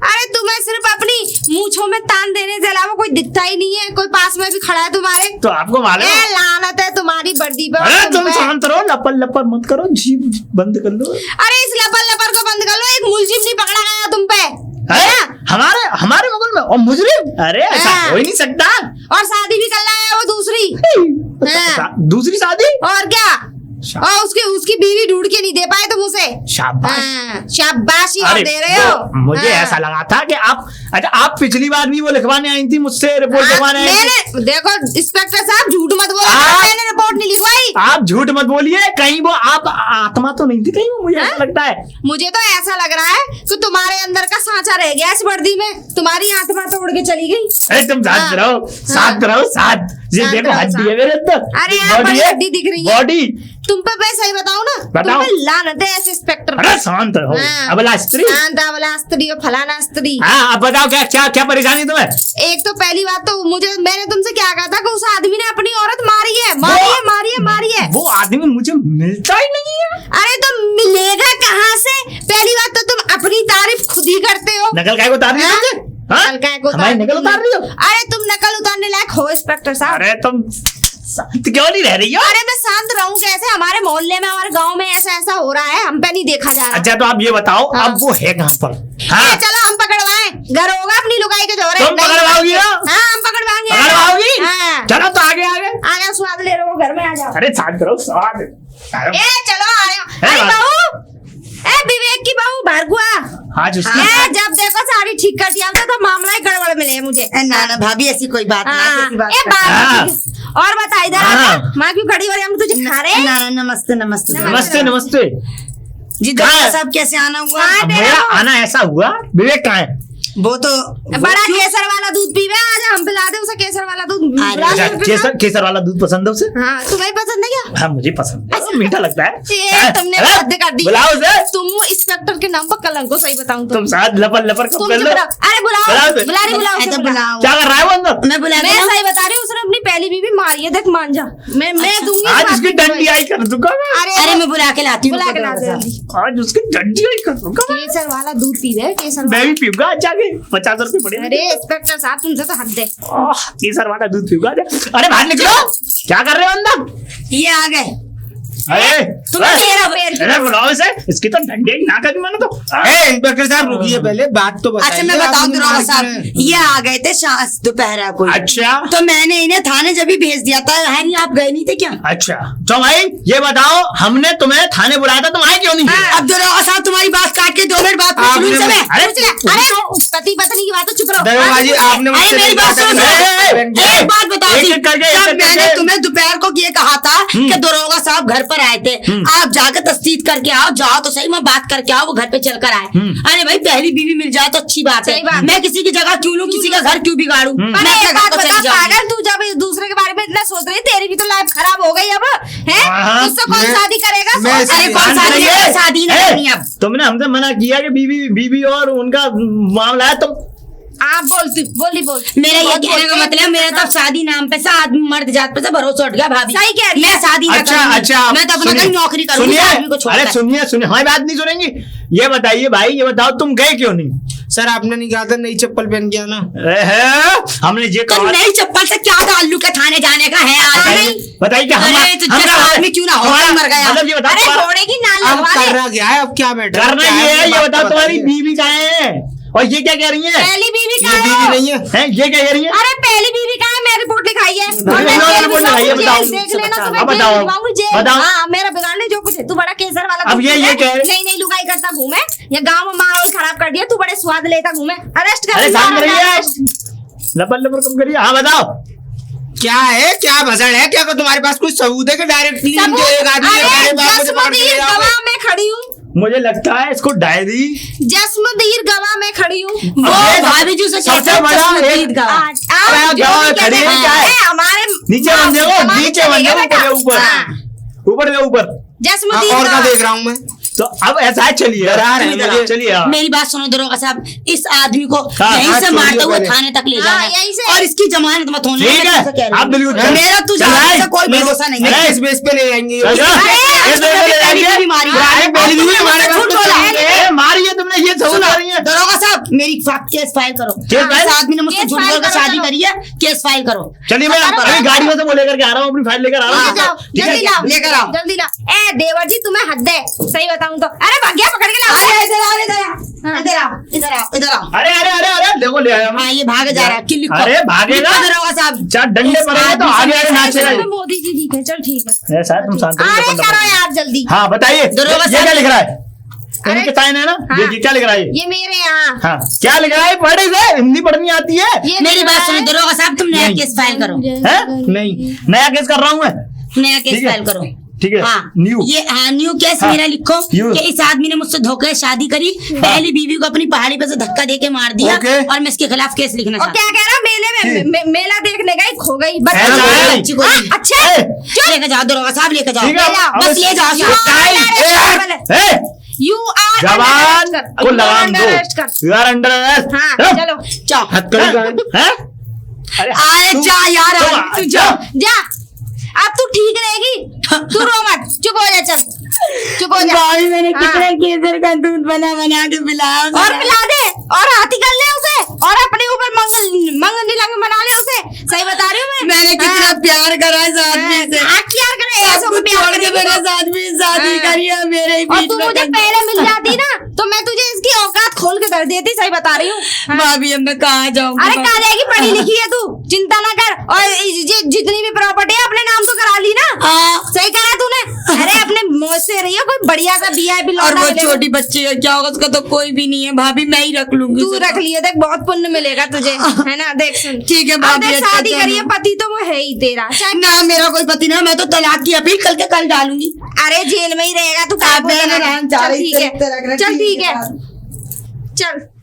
अरे तुम्हें सिर्फ अपनी मूंछों में तान देने के अलावा कोई दिखता ही नहीं है, कोई पास में भी खड़ा है तुम्हारे?
तो आपको मालूम है?
लानत है तुम्हारी बर्दी पे।
अरे
तुम
तुम
पे।
शांत रहो, लपर लपर मत करो, जीभ बंद कर लो।
अरे इस लपर को बंद कर लो, एक मुलजिम नहीं पकड़ा गया तुम पे।
अरे हमारे मुगल में और मुजरिम? अरे ऐसा हो ही नहीं सकता।
और शादी भी कर लाया वो दूसरी।
दूसरी शादी?
और क्या? और उसकी बीवी ढूंढ के नहीं दे पाए तुम उसे।
शाबाश।
शाबाशी और दे रहे हो।
मुझे ऐसा लगा था कि आप पिछली बार भी वो लिखवाने आई थी मुझसे, रिपोर्ट लिखवाने आई थी।
मैंने देखो इंस्पेक्टर साहब झूठ मत बोलो, मैंने रिपोर्ट नहीं लिखवाई।
आप झूठ मत बोलिए, कहीं वो आप आत्मा तो नहीं थी कहीं वो, मुझे ऐसा लगता है।
मुझे तो ऐसा लग रहा है कि तुम्हारे अंदर का सांचा रह गया इस वर्दी में, तुम्हारी आत्मा तोड़ के चली गई।
अरे तुम साथ रहो, साथ रहो, साथ। ये
साथ
देखो
रहो,
हड्डी है मेरे अंदर।
अरे यार बड़ी हड्डी दिख रही है
बॉडी।
तुम पे मैं सही बताऊं ना,
बताओ।
तुम पे लानत है ऐसे इंस्पेक्टर।
अरे शांत रहो, अबला स्त्री।
शांत अबला स्त्री और फलाना स्त्री।
हाँ अब बताओ क्या परेशानी तुम्हें?
एक तो पहली बात तो मैंने तुमसे क्या कहा था कि उस आदमी ने अपनी औरत मारी है।
वो आदमी मुझे मिलता ही नहीं है।
अरे तो मिलेगा कहाँ से? पहली बात तो तुम अपनी तारीफ खुद ही करते हो।
नकल काय को उतार रही हो मुझे? हाँ? हमारी नकल उतार रही हो?
अरे तुम नकल उतारने लायक हो इंस्पेक्टर साहब।
अरे तुम शांत क्यों नहीं रह रही हो?
अरे मैं शांत रहूं कैसे? हमारे मोहल्ले में हमारे गांव में ऐसा हो रहा है, हम पे नहीं देखा जा रहा।
अच्छा तो आप ये बताओ,
हाँ।
अब वो है कहाँ पर?
हाँ? चलो हम पकड़वाएं, घर होगा अपनी लुगाई के जोरे।
तुम पकड़वाओगी ना?
हाँ हम पकड़वाएंगे।
पकड़वाओगी?
हाँ।
चलो तो आगे
आ जाओ, स्वाद ले रहे हो, घर में आ जाओ।
अरे शांत करो, स्वाद।
चलो आ रहे हो। बहू, विवेक की बहू भार्गवा।
आज उसकी
जब देखो साड़ी ठीक कर दिया तो मामला ही गड़बड़ मिले मुझे।
ना भाभी ऐसी कोई बात नहीं,
और बता इधर माँ क्यों खड़ी हो रही? हम तुझे खा रहे?
ना नमस्ते नमस्ते
नमस्ते नमस्ते।
जी डॉक्टर साहब कैसे आना हुआ?
मेरा आना ऐसा हुआ, विवेक कहाँ है?
वो तो
बड़ा केसर वाला दूध पीवे, आज हम पिला दे उसे केसर वाला दूध।
अरे,
बुला
अच्छा,
दे फिर
केसर वाला दूध पसंद है उसे?
हाँ, तुम्हें पसंद है क्या?
हाँ मुझे पसंद है, मीठा लगता है।
ये तुमने
अरे,
हद कर दी।
बुलाओ उसे।
तुम इंस्पेक्टर के नाम पर कलंक को, सही बताऊं तो
तुम साथ लपर लपर कब
तुम
कर
चुप
लो?
रहो। अरे बुलाओ,
बुलाओ उसे।
बुला रही, बुलाओ
मैं
उसे,
तो
बुलाओ।
बुलाऊं।
क्या कर रहा है वो अंदर?
मैं बुला
मैं
दूं?
सही बता रही हूँ, उसने अपनी पहली बीवी मारी है, देख मान जा। मैं दूंगी इस
आज
बात
उसकी
की
डंडी आई कर दूंगा मैं।
अरे मैं बुला के लाती हूँ।
बुला के ला दे जल्दी।
आज उसकी डंडी आई कर दूंगा मैं।
केसर वाला दूध पी रहे, केसर
मैं
वाला।
भी पीऊंगा आज जाके, 50 रुपए पड़े।
अरे इंस्पेक्टर साहब, तुमसे तो हद है।
केसर वाला दूध पीऊंगा। अरे बाहर निकलो, क्या कर रहे हो अंदर?
ये आ गए।
अरे
तुम्हें तेरा पैर
अरे बुलाओ इसे, इसकी तो डंडी ही ना करी मैंने तो।
इंस्पेक्टर साहब रुकिए पहले, बात तो बताइए।
अच्छा मैं बताऊं
आपने
दरोगा
मार
साहब,
दिया।
ये आ गए थे दोपहर को।
अच्छा
तो मैंने इन्हें थाने जब भी भेज दिया था। है नहीं, आप गए नहीं थे क्या?
अच्छा, तो भाई ये बताओ, हमने तुम्हें थाने बुलाया था, तुम आए क्यों नहीं?
अब दरोगा साहब तुम्हारी बात काट के 2 मिनट बात पूछ
आपने-
लूं इनसे मैं?
अरे
अरे पति पत्नी की बात तो चुप रहो।
दरोगा जी आपने
अरे
मुझसे
मेरी बात
बात
सुनो,
करनी है।
एक बात बताओ
एक
जी,
एक करके,
जब
एक एक
मैंने
करके।
तुम्हें दोपहर को ये कहा था कि दरोगा साहब घर पर आए थे, आप जाकर तस्दीक करके आओ, जाओ तो सही, मैं बात करके आओ, वो घर पे चल कर आए। अरे भाई पहली बीवी मिल जाए तो अच्छी बात
सही बात
है। मैं किसी की जगह क्यों लूं, किसी का घर क्यों बिगाड़ू? मैं
अरे
अपने
एक
घर
बात
को
बता
चली जाऊंगी।
पागल, तू जब दूसरे के बारे में इतना सोच रही है, तेरी भी तो लाइफ खराब हो गई अब है।
हाँ,
उससे कौन
मैं-
शादी करेगा?
मैं
सोच।
अरे
इसी-
कौन शादी है? शादी नहीं करनी अब।
तुमने हमसे मना किया कि बीवी और उनका मामला है, तुम
आप बोली बोल।
मेरा ये
बहुत
कहने का
बोलते
मतलब,
हैं।
मेरा तो शादी नाम पे से आदमी मर्द जात पे से भरोसा उठ गया भाभी।
सही कह रही है।
मैं शादी ना
अच्छा
करूंगी।
अच्छा,
मैं तो अपना
सुनिए,
कहीं नौकरी करूंगी
सुनिए,
आदमी को छोड़कर।
अरे सुनिए हमारी बात नहीं सुनेंगी। ये बताइए भाई, ये बताओ तुम गए क्यों नहीं?
सर आपने नहीं कहा था नई चप्पल पहन के आना?
हमने ये
तो
कहा।
नई चप्पल से क्या ताल्लुक के थाने जाने का है आज?
बताइए क्या
अरे तो जिस आदमी क्यों ना हो, मर गया।
मतलब ये बताओ
अरे
तुम्हारा-
घोड़े की नाल
अब
लगवा
कर
ले।
रहा क्या है? अब क्या बैठा
करना
क्या
ये है, ये
बात
बताओ
तो
तुम्हारी
बताइए।
बीवी कहाँ है? और ये क्या कह रही है?
पहली बीवी
ये
का
बीवी
है।
नहीं है।
हैं, ये क्या कह रही है?
अरे पहली बीवी का है, मैं रिपोर्ट लिखाई है। और मैं
लोग
जेल
रिपोर्ट
भिजवाऊंगी,
लिखाई है, बताओ।
जेल देख लेना, तो मैं
अब
जेल
बताओ।
भिजवाऊंगी, जेल।
बताओ।
हाँ, मेरा बिगाड़ ले जो कुछ है। तू बड़ा केसर वाला
अब
दूध
ये
पीता,
कह रहे-
नई नई लुगाई करता घूमे, या गाँव में माहौल खराब कर दिया, तू बड़े स्वाद लेता घूमे। अरेस्ट कर
अरे
लिया,
शांत रहिए,
अरेस्ट।
लपर लपर कम करिए। हाँ बताओ।
क्या है, क्या भसड़ है? क्या तुम्हारे पास कुछ सबूत है कि डायरेक्टली एक आदमी
अरे
हमारे बाप को पकड़ के ले
जस्मदीर
जाओगे?
गवाह में खड़ी हूँ,
मुझे लगता है इसको डायरी
जस्मदीर गवाह में खड़ी हूँ।
वो भाभी जी से
सबसे
कहते हैं
बड़ा
चश्मदीद
एक-
का।
आज
अरे
आप जो
गवाह
भी कहते
खड़ी है,
हैं,
क्या है?
हमारे
नीचे बन जाओ,
हमारे
नीचे बन
चलेगा
जाओ,
बेटा।
ऊपर
हाँ,
ऊपर से ऊपर।
जस्मदीर
और क्या
गवाह।
देख रहा हूँ मैं?
तो अब ऐसा है, चलिए
डरा रहे हैं मुझे।
चलिए हाँ।
मेरी बात सुनो दरोगा साहब, इस आदमी को
हाँ,
यहीं
हाँ,
से
छोड़िए
मारते हुए
पहले।
थाने तक ले
हाँ,
जाना
यहीं से।
और इसकी जमानत मत होने
ठीक
देना, ऐसा कह
है,
रही
आप
हूँ।
बिल्कुल
मेरा तुझे
चलाए।
से कोई भरोसा नहीं
मैं
है।
इस बेस पे ले जाएंगे।
चल जा।
अरे,
ये
आज
तो
तो
ले जाएंगे।
पहली बीमारी है।
अरे, पहली बीवी हमारे
झूठ
पास तो
बोला।
चली है। मारी है तुमने, ये सबूत आ रही है।
दरोगा साहब मेरी केस फाइल करो।
Case file?
इस आदमी ने मुझसे
केस
झूठ
फाइल
बोलकर
करो,
शादी
चलो।
करी है, केस फाइल करो।
चलिए मैं अभी गाड़ी में से वो लेकर के आ रहा हूँ, अपनी फाइल लेकर आ रहा
हाँ,
हूँ।
जाओ,
ठीक है?
जल्दी लाओ,
लेकर आओ।
जल्दी लाओ। ए देवर जी, तुम्हें हद है, सही बताऊं तो। अरे भाग्या, पकड़ के लाओ।
अरे इधर आओ, इधर आओ, इधर आओ, इधर आओ, इधर आओ।
अरे अरे अरे अरे देखो ले आया मैं।
हाँ ये भाग जा रहा है, किल लिखो।
अरे भागेगा।
लिखो दरोगा साहब।
चार डंडे पड़ेंगे तो आगे आगे नाचेगा।
चलो, मोदी जी ठीक है, चल ठीक है।
ऐसा है, तुम शांत रहिए,
अरे
अपन
करो
अपन।
यार जल्दी।
हाँ बताइए,
दरोगा
ये
साहब-
क्या लिख रहा है?
अरे-
इनके साइन है ना?
हाँ।
ये क्या लिख रहा है?
ये मेरे यहाँ।
हाँ, क्या लिख रहा है? पढ़े से हिंदी पढ़नी आती है?
ये
मेरी
लिख
बात
रहा
सुनो
है-
दरोगा साहब, तुम नया
नहीं।
केस फाइल करो।
हैं?
नहीं।
नया केस कर रहा हूँ मैं।
नया केस
ठीक है।
फाइल करो।
ठीक है,
हाँ
न्यू।
ये हाँ न्यू केस
हाँ,
मेरा लिखो
न्यू।
कि इस आदमी ने मुझसे धोखे से शादी करी, पहली बीवी को अपनी पहाड़ी पे से धक्का देके मार दिया
ओके।
और मैं इसके खिलाफ केस लिखना
और
चाहता
क्या कह रहा, मेले में मेला देखने गई, खो गई
ऐसा
हूँ।
है।
बच्ची को
हाँ, अच्छा
ए,
लेके जाओ दरोगा साहब, लेके जाओ
ठीक है, अब
बस ले जाओ।
यहाँ
टाइम। ए,
यू आर
जवान को लगाम दो।
अरेस्ट कर।
You are under arrest।
हाँ, चलो
जाओ
हथकड़ी का है।
हैं? अरे
अरे जा यार,
तुम-
आदमी, तू जा।
जा, अब तू ठीक रहेगी, तू रो मत, चुप हो जा, चल चुप हो जा।
भाई मैंने
हाँ।
कितने केसर का दूध बना बना के पिलाया
और पिला दे, और हाथी कर ले उसे, और अपने ऊपर मंग नीलंग बना ले उसे। सही बता रही हूँ मैं।
मैंने कितना
हाँ।
प्यार करा इस आदमी से।
हाँ, प्यार करे, ऐसे
सबको
को प्यार
छोड़ के
करेगी
मेरे
तो।
साथ भी शादी
हाँ।
करी है मेरे ही
और
बीच
तू
में
मुझे
कर-
पहले मिल जाती ना, तो मैं तुझे इसकी औकात खोल के कर देती, सही बता रही हूँ। हाँ।
भाभी अब मैं कहाँ जाऊँ?
अरे कहा जाएगी, पढ़ी लिखी है तू, चिंता ना कर। और ये जितनी भी प्रॉपर्टी है अपने नाम तो करा ली ना।
हाँ।
सही करा तूने। अरे अपने मुंह से रही हो, कोई बढ़िया सा VIP
और
लौंडा
वो
मिलेगा।
छोटी बच्ची है, क्या होगा उसका तो कोई भी नहीं है भाभी, मैं ही रख लूंगी
तू
उसे
रख
तो।
लिए, देख बहुत पुण्य मिलेगा तुझे, है ना। देख सुन,
ठीक है
अब
भाभी,
देख
अच्छा,
शादी
चलो।
करी है, पति तो वो है ही तेरा, चाहे
ना मेरा कोई पति ना, मैं तो तलाक की अपील कल के कल डालूंगी।
अरे जेल में ही रहेगा तू।
आप मैंने रहना चाह
चल
रही
ठीक
थी,
है,
तेरा
चल ठीक है,
बात।
चल।